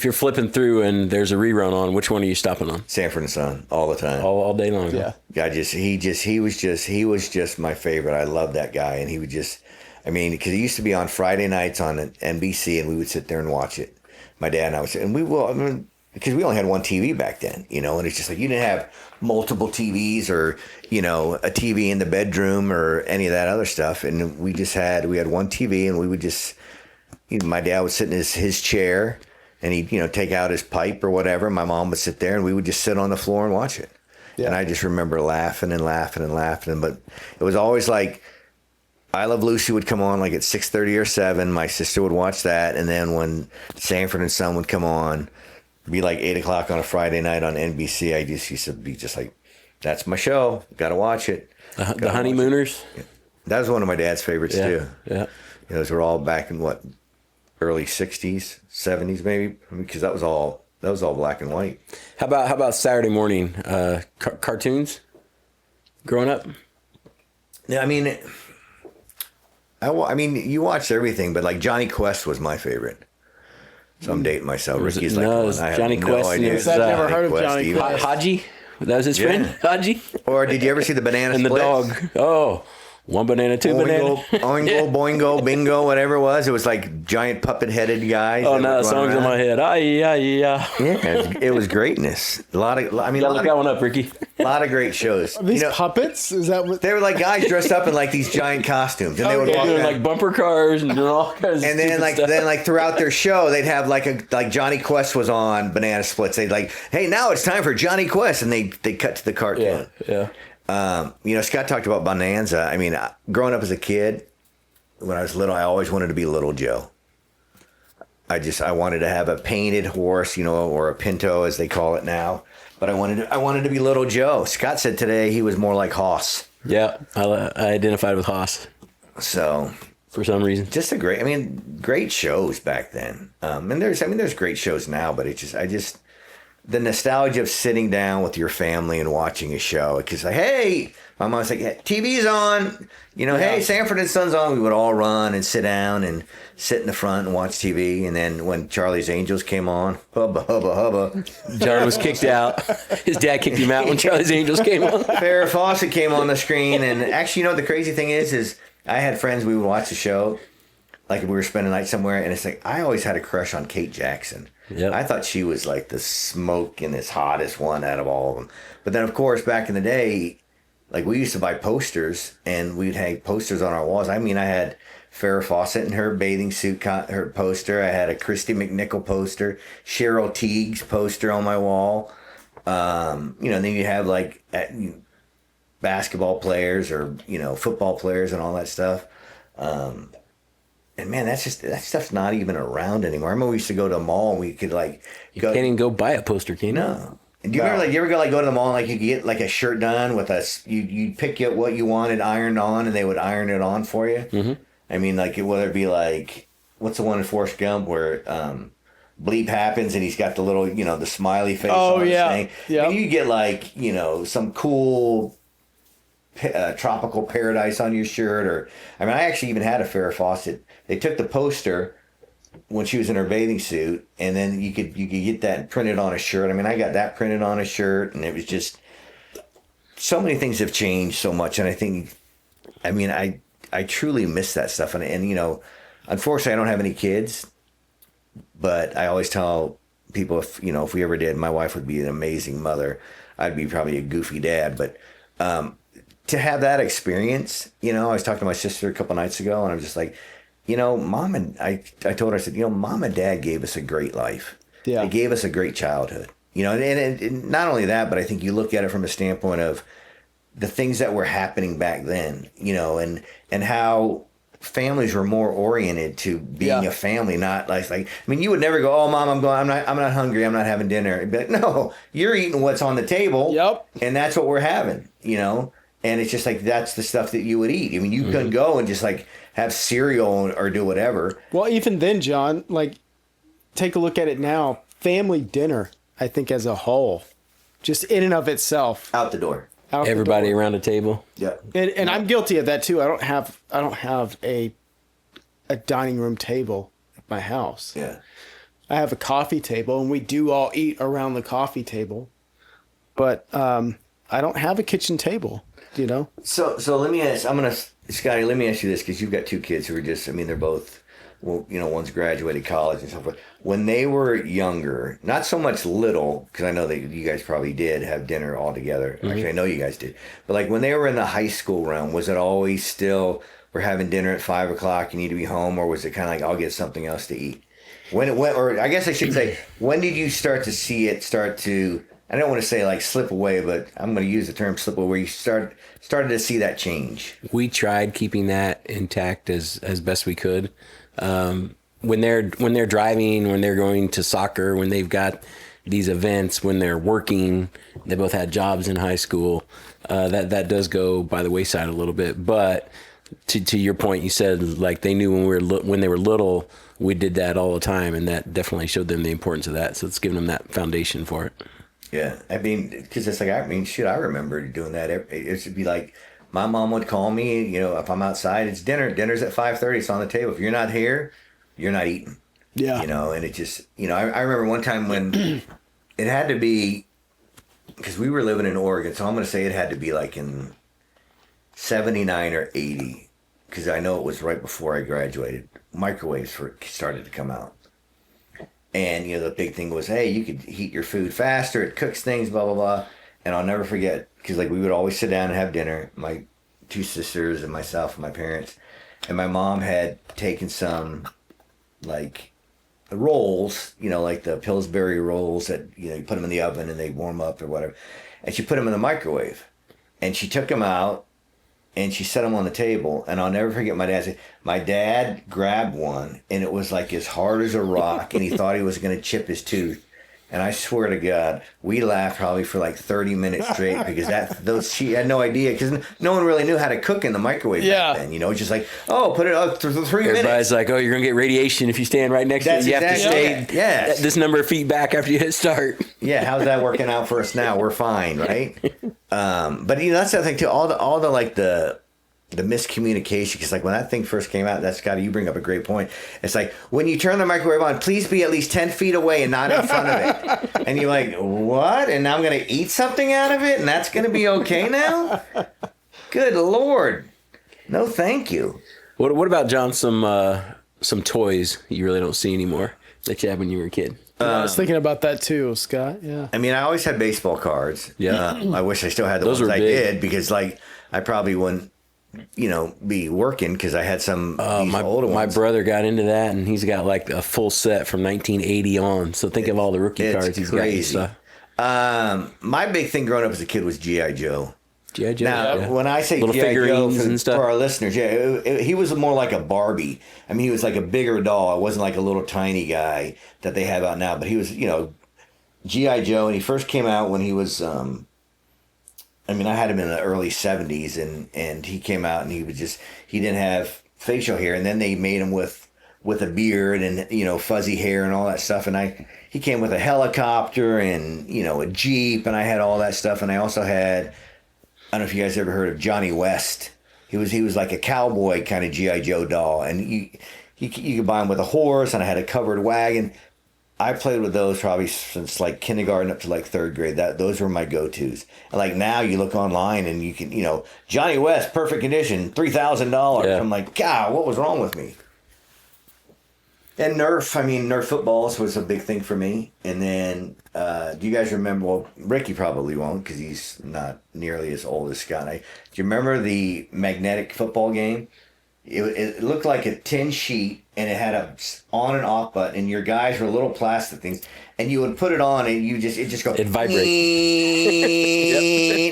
you're flipping through and there's a rerun on, which one are you stopping on? Sanford and Son all the time. All day long. Yeah. He was just my favorite. I love that guy, and he would just, because he used to be on Friday nights on NBC, and we would sit there and watch it. My dad and I would sit, and we will, because we only had one TV back then, and it's just like you didn't have multiple TVs or a TV in the bedroom or any of that other stuff, and we had one TV, and we would just, my dad would sit in his chair. And he'd, take out his pipe or whatever. My mom would sit there, and we would just sit on the floor and watch it. Yeah. And I just remember laughing and laughing and laughing. But it was always like, I Love Lucy would come on like at 6:30 or 7. My sister would watch that. And then when Sanford and Son would come on, it'd be like 8 o'clock on a Friday night on NBC. I just used to be just like, that's my show. Got to watch it. The Honeymooners. Yeah. That was one of my dad's favorites, too. Yeah. Those were all back in early 60s, 70s maybe, because that was all black and white. How about Saturday morning cartoons? growing up? Yeah, I mean, you watched everything, but like Johnny Quest was my favorite. So I'm dating myself. Ricky's like, no, it's I have Johnny no Quest. idea. I've never heard of Johnny either. Quest. Haji? That was his friend? Haji? Or did you ever see the banana And the splits? dog. Oh, one banana, two banana. Oingo, boingo, bingo, whatever it was. It was like giant puppet-headed guys. Oh, that no, were the going song's in around. my head. Yeah. Yeah, it was greatness. A lot of Look that one up, Ricky. great shows. These puppets? Is that what? They were like guys dressed up in like these giant costumes, and they would Okay. walk Doing around. like bumper cars and doing all kinds of And then stupid stuff. throughout their show, they'd have like Johnny Quest was on Banana Splits. They'd like, hey, now it's time for Johnny Quest, and they cut to the cartoon. Yeah. Scott talked about Bonanza. I mean, growing up as a kid, when I was little, I always wanted to be Little Joe. I wanted to have a painted horse, or a pinto as they call it now. But I wanted to be Little Joe. Scott said today he was more like Hoss. Yeah, I identified with Haas So for some reason. just great shows back then. And there's great shows now, but the nostalgia of sitting down with your family and watching a show. Because like, hey, my mom's like, hey, TV's on. Hey, Sanford and Son's on. We would all run and sit down and sit in the front and watch TV. And then when Charlie's Angels came on, hubba, hubba, hubba. Charlie was kicked out. His dad kicked him out when Charlie's Angels came on. Farrah Fawcett came on the screen. And actually, the crazy thing is I had friends, we would watch the show. Like if we were spending the night somewhere. And it's like, I always had a crush on Kate Jackson. Yep. I thought she was like the smokingest, hottest one out of all of them. But then, of course, back in the day, like we used to buy posters and we'd hang posters on our walls. I mean, I had Farrah Fawcett in her bathing suit, her poster. I had a Christy McNichol poster, Cheryl Teague's poster on my wall. Then you have like basketball players or, football players and all that stuff. And man, that stuff's not even around anymore. I remember we used to go to a mall and we could like You can't even go buy a poster, can you? No. And do you remember, like, you ever go to the mall and like you could get like a shirt done with you'd pick up what you wanted ironed on and they would iron it on for you? Mm-hmm. I mean, like, whether it be like, what's the one in Forrest Gump where bleep happens and he's got the little, the smiley face on his thing? Yeah. And you get like, some cool tropical paradise on your shirt. Or, I mean, I actually even had a Farrah Fawcett. They took the poster when she was in her bathing suit, and then you could get that printed on a shirt. I mean, I got that printed on a shirt, and it was just so many things have changed so much. And I think, I truly miss that stuff. And unfortunately, I don't have any kids, but I always tell people if we ever did, my wife would be an amazing mother. I'd be probably a goofy dad, but to have that experience, I was talking to my sister a couple nights ago, and I'm just like, Mom and I told her, I said, Mom and Dad gave us a great life. Yeah. They gave us a great childhood. And not only that, but I think you look at it from a standpoint of the things that were happening back then, and how families were more oriented to being a family, not like you would never go, oh, Mom, I'm not hungry, I'm not having dinner. It'd be like, no, you're eating what's on the table. Yep. And that's what we're having, And it's just like, that's the stuff that you would eat. I mean, you couldn't go and just like have cereal or do whatever. Well, even then, John, like, take a look at it now. Family dinner, I think, as a whole, just in and of itself, Out the door. out the Everybody door. around a table. Yeah. And I'm guilty of that too. I don't have a dining room table at my house. Yeah. I have a coffee table, and we do all eat around the coffee table. But I don't have a kitchen table. So let me ask, Scotty, let me ask you this, because you've got two kids who are just, they're both, well, one's graduated college and so forth. When they were younger, not so much little, because I know that you guys probably did have dinner all together. Mm-hmm. Actually, I know you guys did. But like when they were in the high school realm, was it always still, we're having dinner at 5 o'clock, you need to be home, or was it kind of like, I'll get something else to eat? Or I guess I should say, when did you start to see it start to, I don't want to say like slip away, but I'm going to use the term slip away, where you started to see that change? We tried keeping that intact as best we could. When they're driving, when they're going to soccer, when they've got these events, when they're working, they both had jobs in high school. That does go by the wayside a little bit. But to your point, you said like they knew when they were little, we did that all the time, and that definitely showed them the importance of that. So it's giving them that foundation for it. Yeah, I mean, because it's like, I mean, shit, I remember doing that. It should be like, my mom would call me, if I'm outside, it's dinner. Dinner's at 5:30. It's on the table. If you're not here, you're not eating. Yeah. And it just, I remember one time when it had to be, because we were living in Oregon, so I'm going to say it had to be like in 79 or 80, because I know it was right before I graduated. Microwaves started to come out. And, the big thing was, hey, you could heat your food faster. It cooks things, blah, blah, blah. And I'll never forget, because, we would always sit down and have dinner, my two sisters and myself and my parents. And my mom had taken some, rolls, like the Pillsbury rolls that, you put them in the oven and they warm up or whatever. And she put them in the microwave. And she took them out and she set them on the table. And I'll never forget my dad grabbed one and it was like as hard as a rock and he thought he was going to chip his tooth. And I swear to God, we laughed probably for like 30 minutes straight because she had no idea because no one really knew how to cook in the microwave back then. It's just like, put it up for 3 minutes. Everybody's like, you're going to get radiation if you stand right next to it. You have to stay this number of feet back after you hit start. Yeah, how's that working out for us now? We're fine, right? But that's the other thing too. All the miscommunication, because when that thing first came out, Scotty, you bring up a great point. It's like, when you turn the microwave on, please be at least 10 feet away and not in front of it. And you're like, what? And now I'm going to eat something out of it and that's going to be okay now? Good Lord. No, thank you. What about, John, some toys you really don't see anymore that you had when you were a kid? I was thinking about that too, Scott. Yeah. I mean, I always had baseball cards. Yeah. I wish I still had Those ones were I big. did because I probably wouldn't be working because I had some older ones. My brother got into that, and he's got like a full set from 1980 on. So think of all the rookie cards he's crazy. got and stuff. My big thing growing up as a kid was G.I. Joe. G.I. Joe. Now, when I say little G.I. Joe figurines and stuff for our listeners, he was more like a Barbie. I mean, he was like a bigger doll. It wasn't like a little tiny guy that they have out now, but he was, G.I. Joe, and he first came out when he was, I had him in the early 70s, and he came out and he didn't have facial hair, and then they made him with a beard and, fuzzy hair and all that stuff, and he came with a helicopter and, a Jeep, and I had all that stuff, and I also had, I don't know if you guys ever heard of Johnny West. He was like a cowboy kind of G.I. Joe doll, and you could buy him with a horse, and I had a covered wagon. I played with those probably since kindergarten up to 3rd grade. Those were my go-tos. And now you look online and you can, Johnny West, perfect condition, $3,000. Yeah. I'm like, God, what was wrong with me? And Nerf footballs was a big thing for me. And then, do you guys remember, well, Ricky probably won't because he's not nearly as old as Scott. Do you remember the magnetic football game? It looked like a tin sheet, and it had a on and off button, and your guys were little plastic things, and you would put it on, and it just go. It vibrates.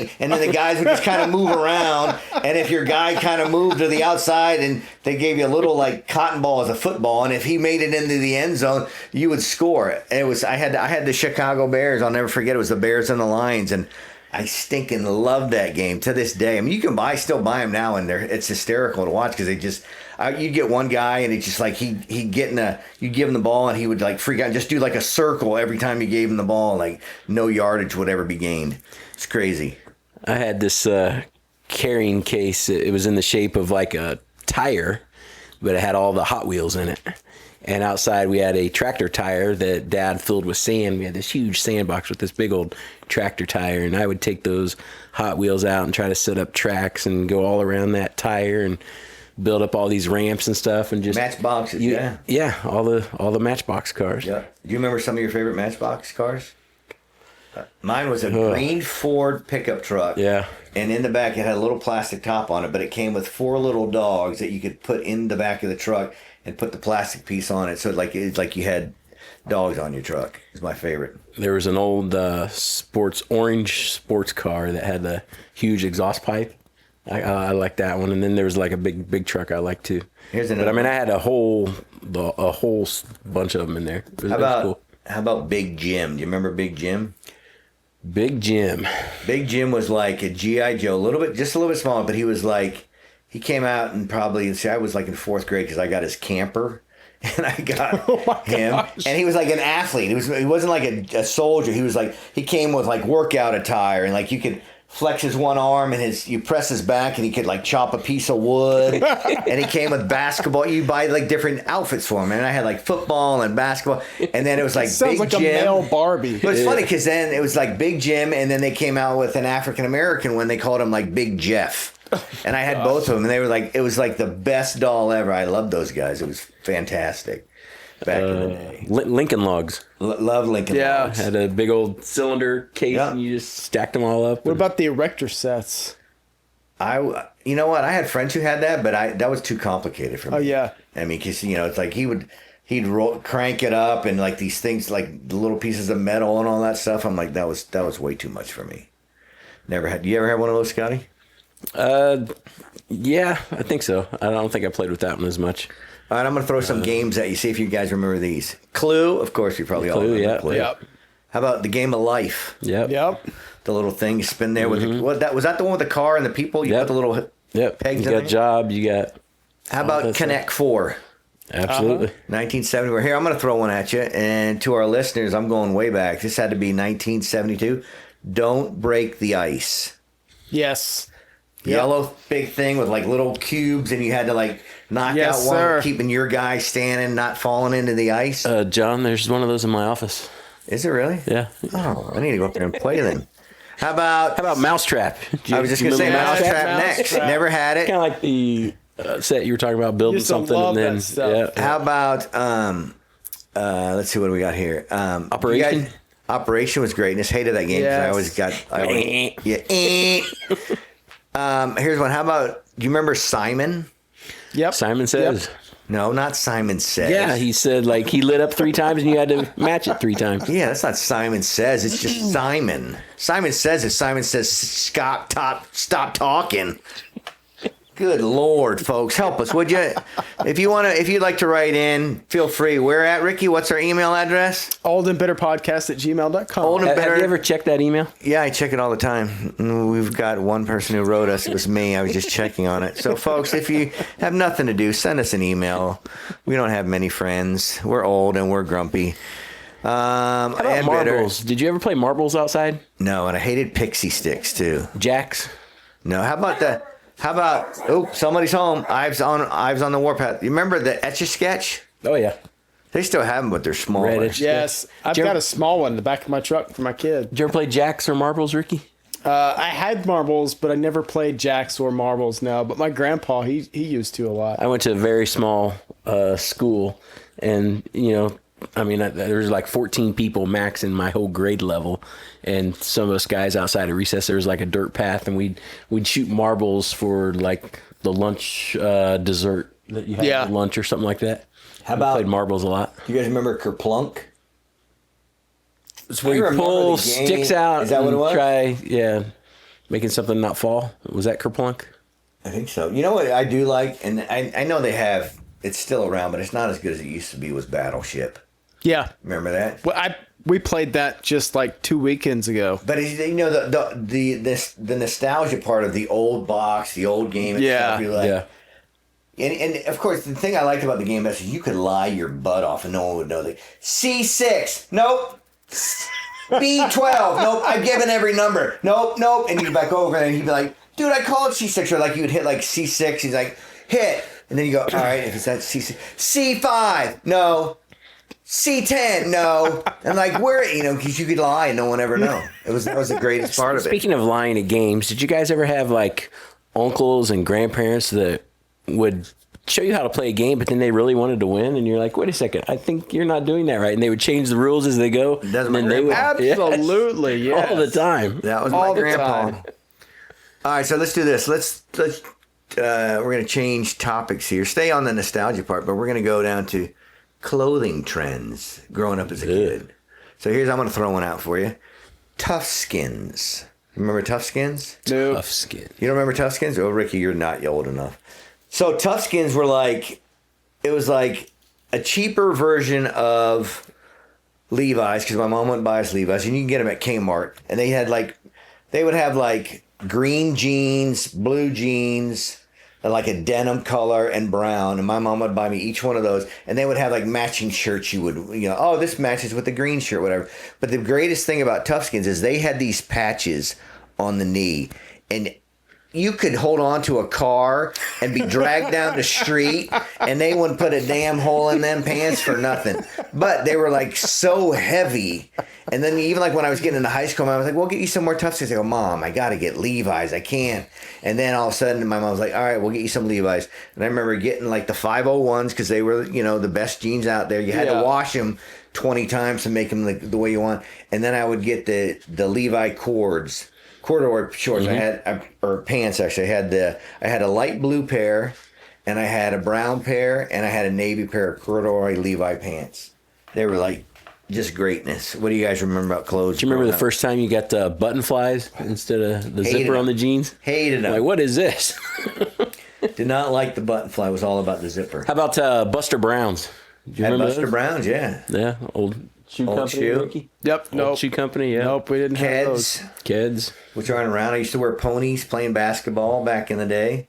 Yep. And then the guys would just kind of move around, and if your guy kind of moved to the outside, and they gave you a little cotton ball as a football, and if he made it into the end zone, you would score it. And I had the Chicago Bears. I'll never forget. It was the Bears and the Lions, and I stinking love that game to this day. I mean, you can still buy them now, and it's hysterical to watch because they just you'd get one guy, and it's just you'd give him the ball, and he would freak out and just do a circle every time you gave him the ball, no yardage would ever be gained. It's crazy. I had this carrying case. It was in the shape of a tire, but it had all the Hot Wheels in it. And outside we had a tractor tire that Dad filled with sand. We had this huge sandbox with this big old tractor tire. And I would take those Hot Wheels out and try to set up tracks and go all around that tire and build up all these ramps and stuff. And just Matchboxes, yeah. Yeah, all the Matchbox cars. Yeah. Do you remember some of your favorite Matchbox cars? Mine was a green Ford pickup truck. Yeah. And in the back, it had a little plastic top on it, but it came with 4 little dogs that you could put in the back of the truck and put the plastic piece on it. So it's like you had dogs on your truck. It's my favorite. There was an old orange sports car that had a huge exhaust pipe. I like that one. And then there was a big truck I like too. Here's another. But I had a whole bunch of them in there. It was cool. How about Big Jim? Do you remember Big Jim? Big Jim. Big Jim was like a G.I. Joe, just a little bit smaller, but he was he came out and probably, I was in 4th grade because I got his camper, And I got him, and he was like an athlete. He wasn't like a soldier. He came with like workout attire, and like you could flex his one arm, and you press his back, and he could like chop a piece of wood. And he came with basketball. You buy like different outfits for him, and I had like football and basketball, and then it was like Sounds Big like Jim. a male Barbie. But it's funny because then it was like Big Jim, and then they came out with an African American one. They called him like Big Jeff. And I had both of them, and they were like, it was like the best doll ever. I loved those guys. It was fantastic back in the day. Lincoln Logs. Love Lincoln Yeah. Logs. Had a big old cylinder case, Yeah. and you just stacked them all up. What about the erector sets? You know what? I had friends who had that, but that was too complicated for me. Oh, yeah. I mean, because it's like he'd crank it up, and like these things, like the little pieces of metal and all that stuff. I'm like, that was way too much for me. Never had. You ever had one of those, Scotty? Yeah, I think so. I don't think I played with that one as much. All right, I'm gonna throw some games at you. See if you guys remember these. Clue, of course, you probably all Clue, remember yeah. Clue. Yep. How about the game of life? Yep. Yep. The little thing you spin there with was that the one with the car and the people? You Yep. put the little Yep. pegs You in got there? Job. You got. How about that's Connect 4? Absolutely. 1970. We're here. I'm going to throw one at you. And to our listeners, I'm going way back. This had to be 1972. Don't break the ice. Yes. Yellow big thing with like little cubes, and you had to like knock Yes, out one, sir. keeping your guy standing, not falling into the ice. John, there's one of those in my office. Is it really? Yeah. Oh, I need to go up there and play then. How about Mousetrap? I was just going to say Mousetrap next. Mousetrap. Never had it. Kind of like the set you were talking about, building Used to something, love and then that stuff. yeah. How about let's see what do we got here. Operation? you guys- Operation was greatness. Hated that game because Yes. Here's one. How about do you remember Simon? Yep. Simon Says. No, not Simon Says. Yeah, he said like he lit up 3 times and you had to match it 3 times. Yeah, that's not Simon Says. It's just Simon. Simon Says is Simon says stop talking. Good Lord, folks, help us, would you? If you'd like to write in, feel free. Where at, Ricky? What's our email address? oldandbitterpodcast@gmail.com. Old and Have bitter. you ever checked that email? Yeah, I check it all the time. We've got one person who wrote us. It was me. I was just checking on it. So, folks, if you have nothing to do, send us an email. We don't have many friends. We're old and we're grumpy. How about And bitter. marbles? Did you ever play marbles outside? No, and I hated pixie sticks too. Jacks? No, how about oh, somebody's home. Ives on the warpath. You remember the Etch-a-Sketch? Oh yeah. They still have them, but they're smaller. Red Etch- Yes. I've Did you got ever- a small one in the back of my truck for my kid. Did you ever play jacks or marbles, Ricky? I had marbles, but I never played jacks or marbles, no. But my grandpa, he used to a lot. I went to a very small school, and there was like 14 people max in my whole grade level, and some of us guys outside of recess, there was like a dirt path, and we'd shoot marbles for like the lunch dessert that you had Yeah. at lunch or something like that. How We about- played marbles a lot? You guys remember Kerplunk? It's where I you remember pull the game. sticks out Is that what and it was? try, making something not fall. Was that kerplunk? I think so. You know what I do like, and I know they have. It's still around, but it's not as good as it used to be. Was Battleship? Yeah. Remember that? Well, we played that just like 2 weekends ago. But the nostalgia part of the old box, the old game. And Yeah. stuff, you're like, Yeah. And of course, the thing I liked about the game is you could lie your butt off and no one would know. C6, nope. B12, nope. I've given every number, nope. And you'd back over and he'd be like, dude, I called C6. Or like you'd hit like C6. He's like, hit. And then you go, all right, if it's that C6. C5, no. C10, no. And like, where, because you could lie and no one ever know. That was the greatest part of it. Speaking of lying at games, did you guys ever have like uncles and grandparents that would show you how to play a game, but then they really wanted to win, and you're like, wait a second, I think you're not doing that right, and they would change the rules as they go. That's and my then they would grandpa. Absolutely, yes. all the time. That was All my the grandpa. time. All right, so let's do this. We're going to change topics here. Stay on the nostalgia part, but we're going to go down to clothing trends growing up as a kid. So I'm going to throw one out for you. Tough skins. Remember Tough Skins? No. Tough skin. You don't remember Tough Skins? Oh, Ricky, you're not old enough. So Tough Skins were it was like a cheaper version of Levi's, because my mom wouldn't buy us Levi's, and you can get them at Kmart. And they would have green jeans, blue jeans, like a denim color and brown, and my mom would buy me each one of those, and they would have like matching shirts. You would, oh, this matches with the green shirt, whatever. But the greatest thing about Toughskins is they had these patches on the knee, and you could hold on to a car and be dragged down the street, and they wouldn't put a damn hole in them pants for nothing. But they were like so heavy. And then even like when I was getting into high school, I was like, "We'll get you some more Toughskins." I go, "Mom, I got to get Levi's. I can't." And then all of a sudden, my mom was like, "All right, we'll get you some Levi's." And I remember getting like the 501s because they were, the best jeans out there. You had to wash them 20 times to make them the way you want. And then I would get the Levi corduroy shorts. I had or pants actually. I had a light blue pair, and I had a brown pair, and I had a navy pair of corduroy Levi pants. They were like just greatness. What do you guys remember about clothes? Do you remember the first time you got button flies instead of the zipper on the jeans? Hated them. Like, what is this? Did not like the button fly. It was all about the zipper. How about Buster Browns? Do you remember Buster those? Browns, yeah. Yeah, old shoe Old company. shoe. Ricky? Yep. Old Nope. shoe company. Yeah. Nope. We didn't have those. Keds, Kids. which aren't around. I used to wear ponies playing basketball back in the day.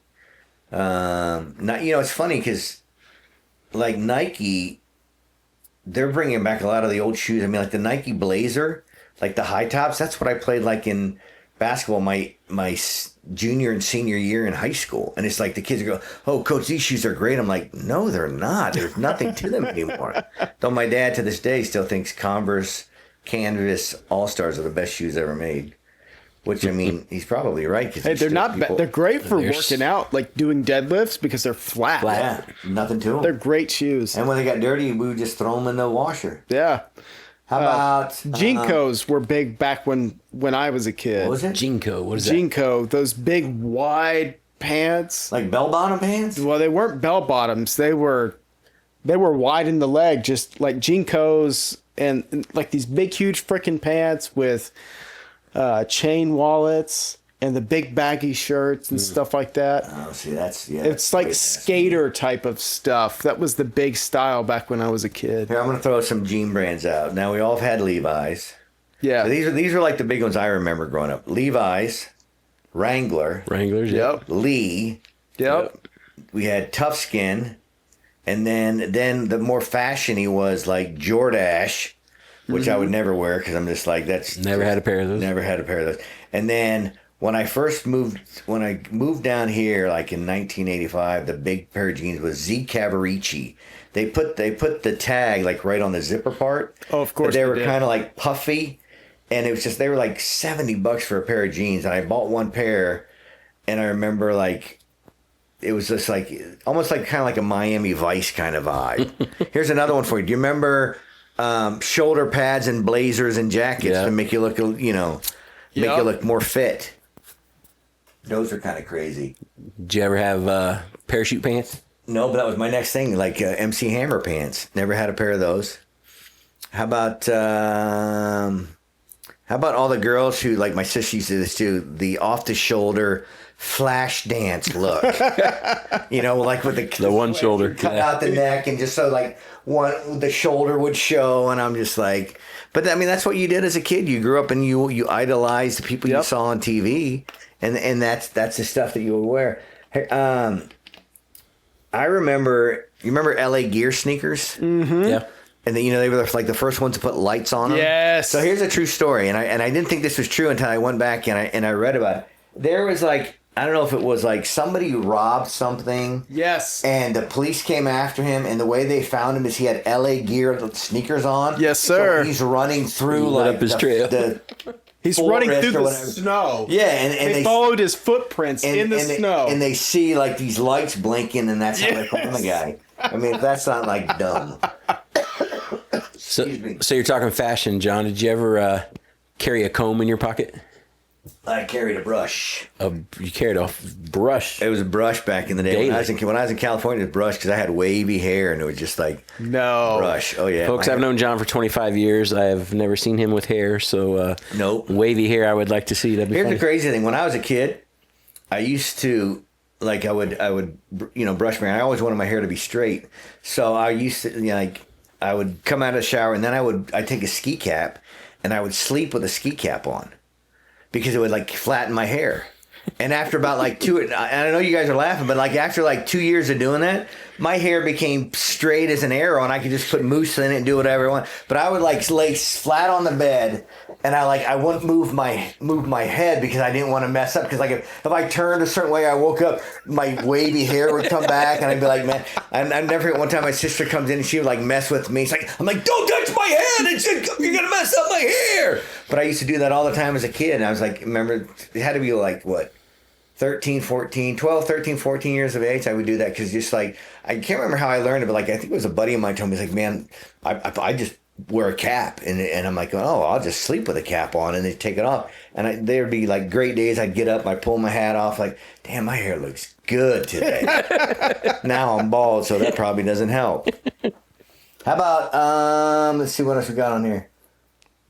Not, it's funny because like Nike, they're bringing back a lot of the old shoes. I mean, like the Nike Blazer, like the high tops. That's what I played like in basketball my junior and senior year in high school. And it's like the kids go, "Oh, coach, these shoes are great." I'm like, no, they're not. There's nothing to them anymore. Though my dad to this day still thinks Converse Canvas All-Stars are the best shoes ever made. Which, I mean, he's probably right. Hey, they're not bad. They're great for working out, like doing deadlifts because they're flat. Yeah, nothing to them. They're great shoes. And when they got dirty, we would just throw them in the washer. Yeah. How about Jinkos were big back when I was a kid. What was it? Jinko. What is that? Jinko, those big wide pants. Like bell-bottom pants? Well, they weren't bell bottoms. They were wide in the leg, just like Jinkos, and like these big, huge freaking pants with chain wallets and the big baggy shirts and stuff like that. Oh, see, that's It's like skater type of stuff. That was the big style back when I was a kid. Here, I'm going to throw some jean brands out. Now, we all have had Levi's. Yeah. So these are like the big ones I remember growing up. Levi's, Wrangler, Wranglers. Yeah. Yep. Lee. Yep. We had Toughskin. And then the more fashiony was like Jordache, which I would never wear because I'm just like, that's... Never had a pair of those. Never had a pair of those. And then when I moved down here, like in 1985, the big pair of jeans was Z Cavarici. They put the tag like right on the zipper part. Oh, of course But they were did. kind of like puffy, and it was just, they were like $70 for a pair of jeans, and I bought one pair, and I remember like it was just like almost like kind of like a Miami Vice kind of vibe. Here's another one for you. Do you remember shoulder pads and blazers and jackets to make you look, make you look more fit? Those are kind of crazy. Did you ever have parachute pants? No, but that was my next thing, like MC Hammer pants. Never had a pair of those. How about all the girls who, like my sister used to do this too, the off the shoulder flash dance look. Like with the one shoulder. cut out the neck, and just so like the shoulder would show, and I'm just like, but I mean that's what you did as a kid. You grew up and you idolized the people you saw on TV, and that's the stuff that you would wear. I remember, you remember LA Gear sneakers? Mm-hmm. Yeah. And then, they were like the first ones to put lights on them. Yes. So here's a true story, and I didn't think this was true until I went back and I read about it. There was like, I don't know if it was like somebody robbed something. Yes. And the police came after him, and the way they found him is he had LA Gear sneakers on. Yes, sir. So he's running through Lit like up his trail. He's forest running through or the whatever. snow. Yeah, and they followed his footprints in the snow. And they see like these lights blinking, and that's how they found the guy. I mean, if that's not like dumb. So you're talking fashion, John. Did you ever carry a comb in your pocket? I carried a brush. You carried a brush. It was a brush back in the day. Daily. When I was in California, it was a brush because I had wavy hair, and it was just like No. brush. Oh yeah, Folks, I've known John for 25 years. I have never seen him with hair, so Nope. wavy hair I would like to see. That'd be Here's funny. the crazy thing. When I was a kid, I used to like I would brush my hair. I always wanted my hair to be straight, so I used to I would come out of the shower, and then I'd take a ski cap, and I would sleep with a ski cap on because it would like flatten my hair. And after about like and I know you guys are laughing, but like after like 2 years of doing that, my hair became straight as an arrow, and I could just put mousse in it and do whatever I want. But I would like lay flat on the bed, and I wouldn't move my head because I didn't want to mess up. Because like if I turned a certain way, I woke up, my wavy hair would come back, and I'd be like, man, I'll never forget one time my sister comes in and she would like mess with me. I'm like, don't touch my head! You're gonna mess up my hair. But I used to do that all the time as a kid, and I was like, remember, it had to be like what? 13, 14 years of age, I would do that because just like, I can't remember how I learned it, but like, I think it was a buddy of mine told me, he's like, man, I just wear a cap. And I'm like, oh, I'll just sleep with a cap on and they take it off. And there'd be like great days. I'd get up, I'd pull my hat off, like, damn, my hair looks good today. Now I'm bald, so that probably doesn't help. How about, let's see what else we got on here.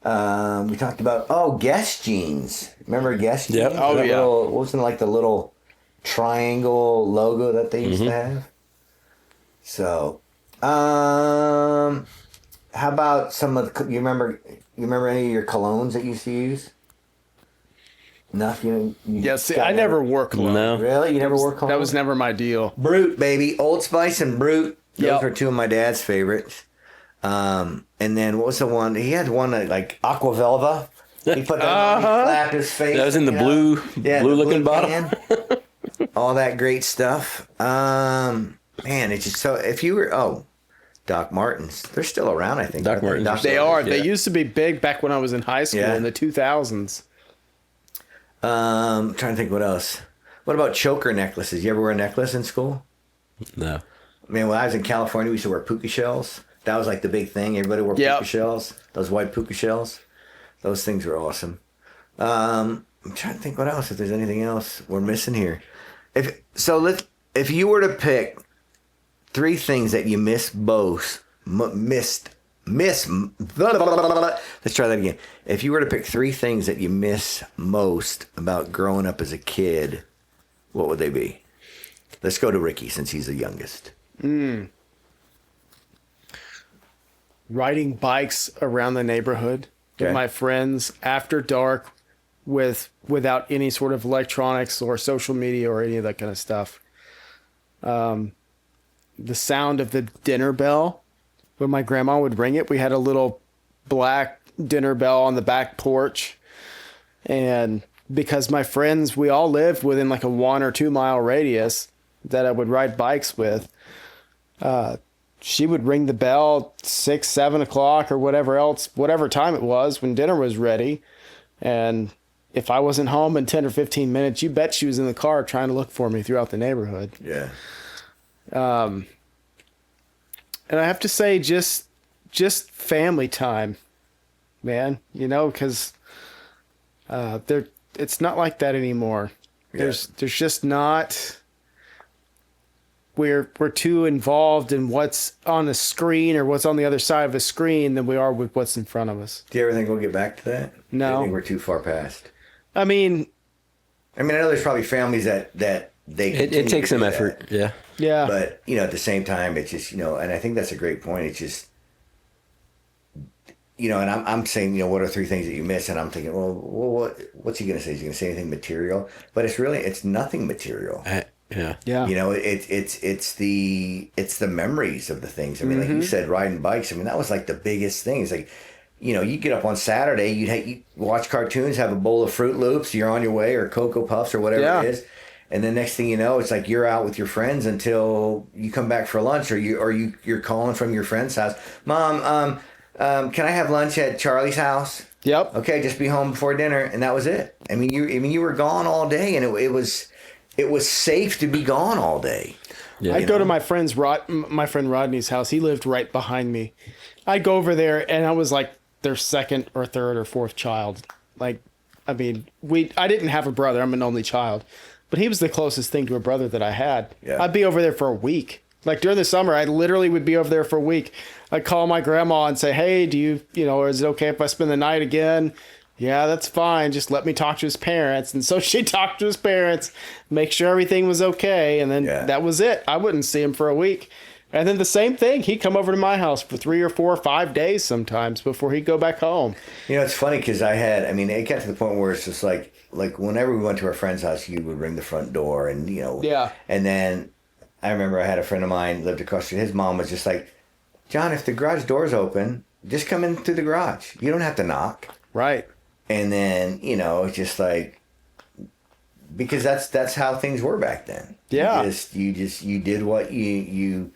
We talked about Guess jeans. Remember Guess jeans? Yep. Oh, yeah. Wasn't like the little triangle logo that they used to have? So, how about some of the, you remember any of your colognes that you used to use? Nothing. Yeah, see, I never wore cologne. No. Really? You never wore cologne? That was never my deal. Brute, baby. Old Spice and Brute. Those Yep. were two of my dad's favorites. And then what was the one? He had one that like Aquavelva. He put that on, he slapped his face. That was in the blue looking bottle. Can. All that great stuff. Man, it's just so. If you were Doc Martens, they're still around. I think Doc Martens. They are. Yeah. They used to be big back when I was in high school in the 2000s. Trying to think what else. What about choker necklaces? You ever wear a necklace in school? No. Man, when I was in California, we used to wear puka shells. That was like the big thing. Everybody wore puka shells. Those white puka shells. Those things were awesome. I'm trying to think what else. If there's anything else we're missing here. If you were to pick 3 things that you miss most, let's try that again. If you were to pick 3 things that you miss most about growing up as a kid, what would they be? Let's go to Ricky since he's the youngest. Riding bikes around the neighborhood with my friends after dark without any sort of electronics or social media or any of that kind of stuff. The sound of the dinner bell when my grandma would ring it. We had a little black dinner bell on the back porch. And because my friends, we all lived within like a 1 or 2 mile radius that I would ride bikes with, she would ring the bell 6, 7 o'clock or whatever time it was when dinner was ready. And if I wasn't home in 10 or 15 minutes, you bet she was in the car trying to look for me throughout the neighborhood. Yeah. And I have to say, just family time, man, because it's not like that anymore. Yeah. There's just not. We're too involved in what's on the screen or what's on the other side of the screen than we are with what's in front of us. Do you ever think we'll get back to that? No. I think we're too far past. I mean, I know there's probably families that they It takes some effort. Yeah. yeah. But, at the same time, it's just, and I think that's a great point. It's just, and I'm saying, what are 3 things that you miss? And I'm thinking, well what's he going to say? Is he going to say anything material? But it's nothing material. Yeah. Yeah. It's the memories of the things. Like you said, riding bikes. That was like the biggest thing. It's like, you get up on Saturday, you watch cartoons, have a bowl of Fruit Loops, you're on your way, or Cocoa Puffs or whatever it is. And then next thing you know, it's like you're out with your friends until you come back for lunch, or you're calling from your friend's house. Mom, can I have lunch at Charlie's house? Yep. Okay, just be home before dinner, and that was it. You were gone all day, and it was safe to be gone all day. Yeah. I'd go to my friend Rodney's house. He lived right behind me. I'd go over there, and I was like their 2nd or 3rd or 4th child. I didn't have a brother. I'm an only child. But he was the closest thing to a brother that I had. Yeah. I'd be over there for a week. Like during the summer, I literally would be over there for a week. I'd call my grandma and say, hey, do you, is it okay if I spend the night again? Yeah, that's fine. Just let me talk to his parents. And so she talked to his parents, make sure everything was okay. And then that was it. I wouldn't see him for a week. And then the same thing. He'd come over to my house for 3 or 4 or 5 days sometimes before he'd go back home. You know, it's funny because it got to the point where it's just like whenever we went to our friend's house, you would ring the front door and, Yeah. And then I remember I had a friend of mine lived across the street. His mom was just like, John, if the garage door's open, just come in through the garage. You don't have to knock. Right. And then, it's just like, because that's how things were back then. Yeah. You did what you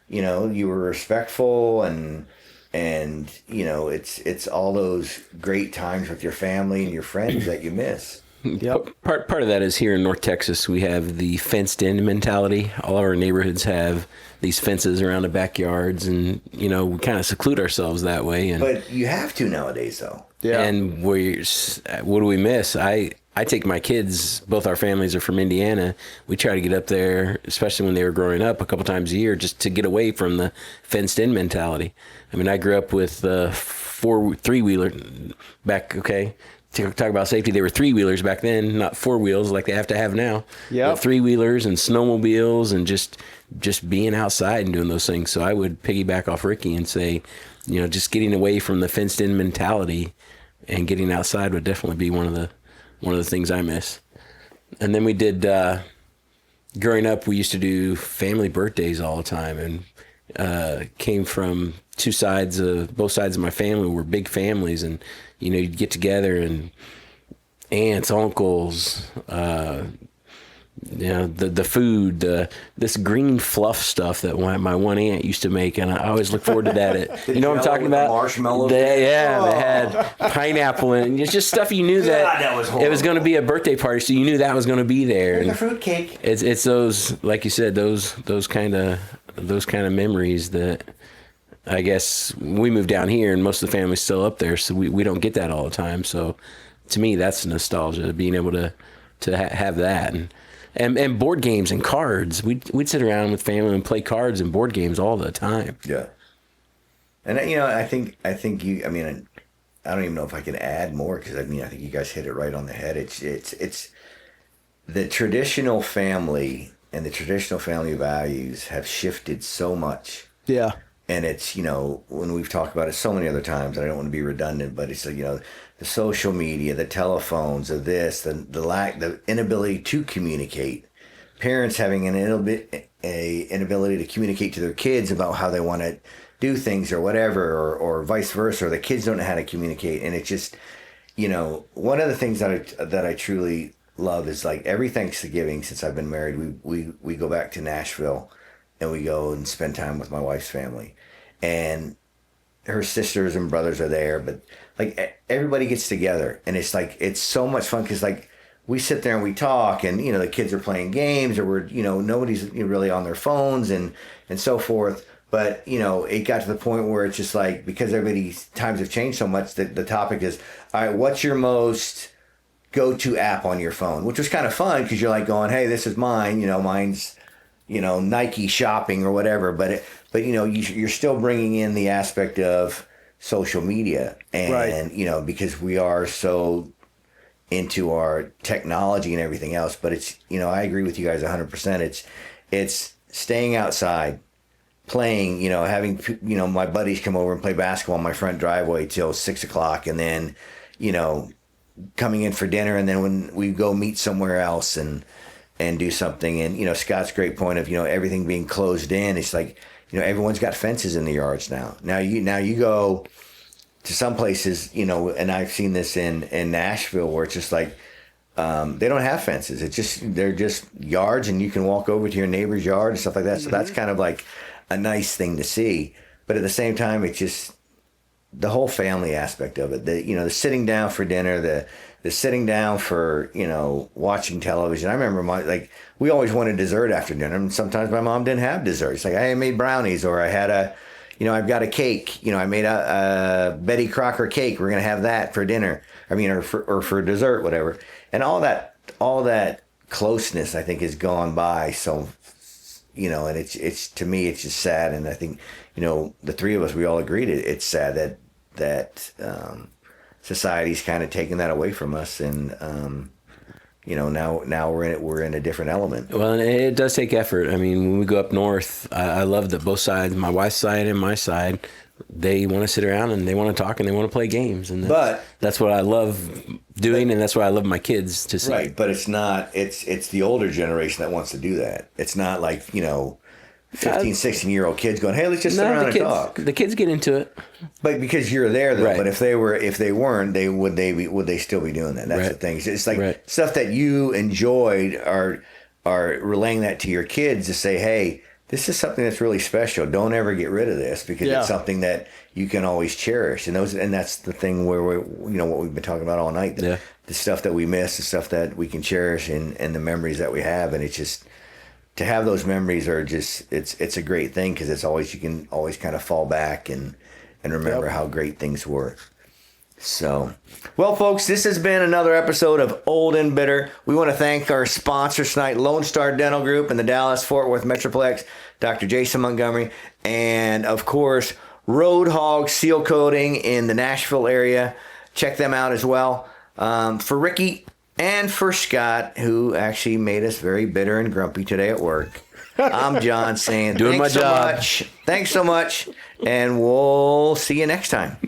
were respectful and it's all those great times with your family and your friends that you miss. Yep. Part of that is here in North Texas, we have the fenced in mentality. All of our neighborhoods have these fences around the backyards, and we kind of seclude ourselves that way. But you have to nowadays, though. Yeah. And what do we miss? I take my kids, both our families are from Indiana. We try to get up there, especially when they were growing up, a couple times a year, just to get away from the fenced-in mentality. I mean, I grew up with three-wheeler back, okay? Talk about safety. They were three-wheelers back then, not four wheels like they have to have now. Yeah. Three-wheelers and snowmobiles and just being outside and doing those things. So I would piggyback off Ricky and say, just getting away from the fenced-in mentality and getting outside would definitely be one of the things I miss. And then we did, growing up, we used to do family birthdays all the time, and came from both sides of my family were big families, and you'd get together and aunts, uncles, the food, this green fluff stuff that my one aunt used to make, and I always look forward to that. You know what I'm talking about? Marshmallows. They had pineapple and it's just stuff you knew that was it was going to be a birthday party, so you knew that was going to be there. And the fruit cake. It's those, like you said, those kind of memories that I guess we moved down here, and most of the family's still up there, so we don't get that all the time. So to me, that's nostalgia, being able to have that. And board games and cards. We'd sit around with family and play cards and board games all the time. Yeah. And I think you. I don't even know if I can add more, because I think you guys hit it right on the head. It's the traditional family and the traditional family values have shifted so much. Yeah. And it's, when we've talked about it so many other times, and I don't want to be redundant, but it's, the social media, the telephones, the inability to communicate, parents having an inability to communicate to their kids about how they want to do things or whatever, or vice versa, or the kids don't know how to communicate. And it's just, one of the things that I truly love is, like, every Thanksgiving since I've been married, we go back to Nashville and we go and spend time with my wife's family, and her sisters and brothers are there, but like everybody gets together, and it's like, it's so much fun, because like we sit there and we talk, and the kids are playing games, or we're nobody's really on their phones and so forth. But it got to the point where it's just like, because everybody's times have changed so much, that the topic is, all right, what's your most go-to app on your phone? Which was kind of fun, because you're like going, hey, this is mine, mine's Nike shopping or whatever, but you're still bringing in the aspect of social media, and right. Because we are so into our technology and everything else. But it's, I agree with you guys 100%. It's staying outside, playing, having my buddies come over and play basketball on my front driveway till 6:00, and then coming in for dinner, and then when we go meet somewhere else and do something. And Scott's great point of everything being closed in. It's like everyone's got fences in the yards now. Now you go to some places, and I've seen this in Nashville, where it's just like they don't have fences. They're just yards, and you can walk over to your neighbor's yard and stuff like that. So that's kind of like a nice thing to see. But at the same time, it's just the whole family aspect of it. The sitting down for dinner, the sitting down for, watching television. I remember we always wanted dessert after dinner, and sometimes my mom didn't have dessert. It's like, I made brownies, or I had I've got a cake. I made a Betty Crocker cake. We're going to have that for dinner. Or for dessert, whatever. And all that closeness, I think, has gone by. So, and it's to me, it's just sad. And I think, the three of us, we all agreed it's sad that society's kind of taken that away from us, and now we're in a different element. Well, and it does take effort. I mean, when we go up north, I love that both sides, my wife's side and my side, they want to sit around and they want to talk and they want to play games. And that's what I love doing, and that's what I love my kids to see. Right, but it's not. It's the older generation that wants to do that. It's not like 15, 16-year-old kids going, hey, let's just sit around and talk. The kids get into it. But because you're there, though. Right. But if they weren't, would they still be doing that? That's the thing. It's like stuff that you enjoyed are relaying that to your kids to say, hey, this is something that's really special. Don't ever get rid of this because it's something that you can always cherish. And that's the thing where what we've been talking about all night. The stuff that we miss, the stuff that we can cherish, and the memories that we have. And it's just, to have those memories are just, it's a great thing because you can always kind of fall back and remember how great things were. So, well, folks, this has been another episode of Old and Bitter. We want to thank our sponsors tonight, Lone Star Dental Group in the Dallas-Fort Worth Metroplex, Dr. Jason Montgomery, and, of course, Road Hog Seal Coating in the Nashville area. Check them out as well. For Ricky and for Scott, who actually made us very bitter and grumpy today at work, I'm John saying Doing thanks my so job. much. Thanks so much, and we'll see you next time.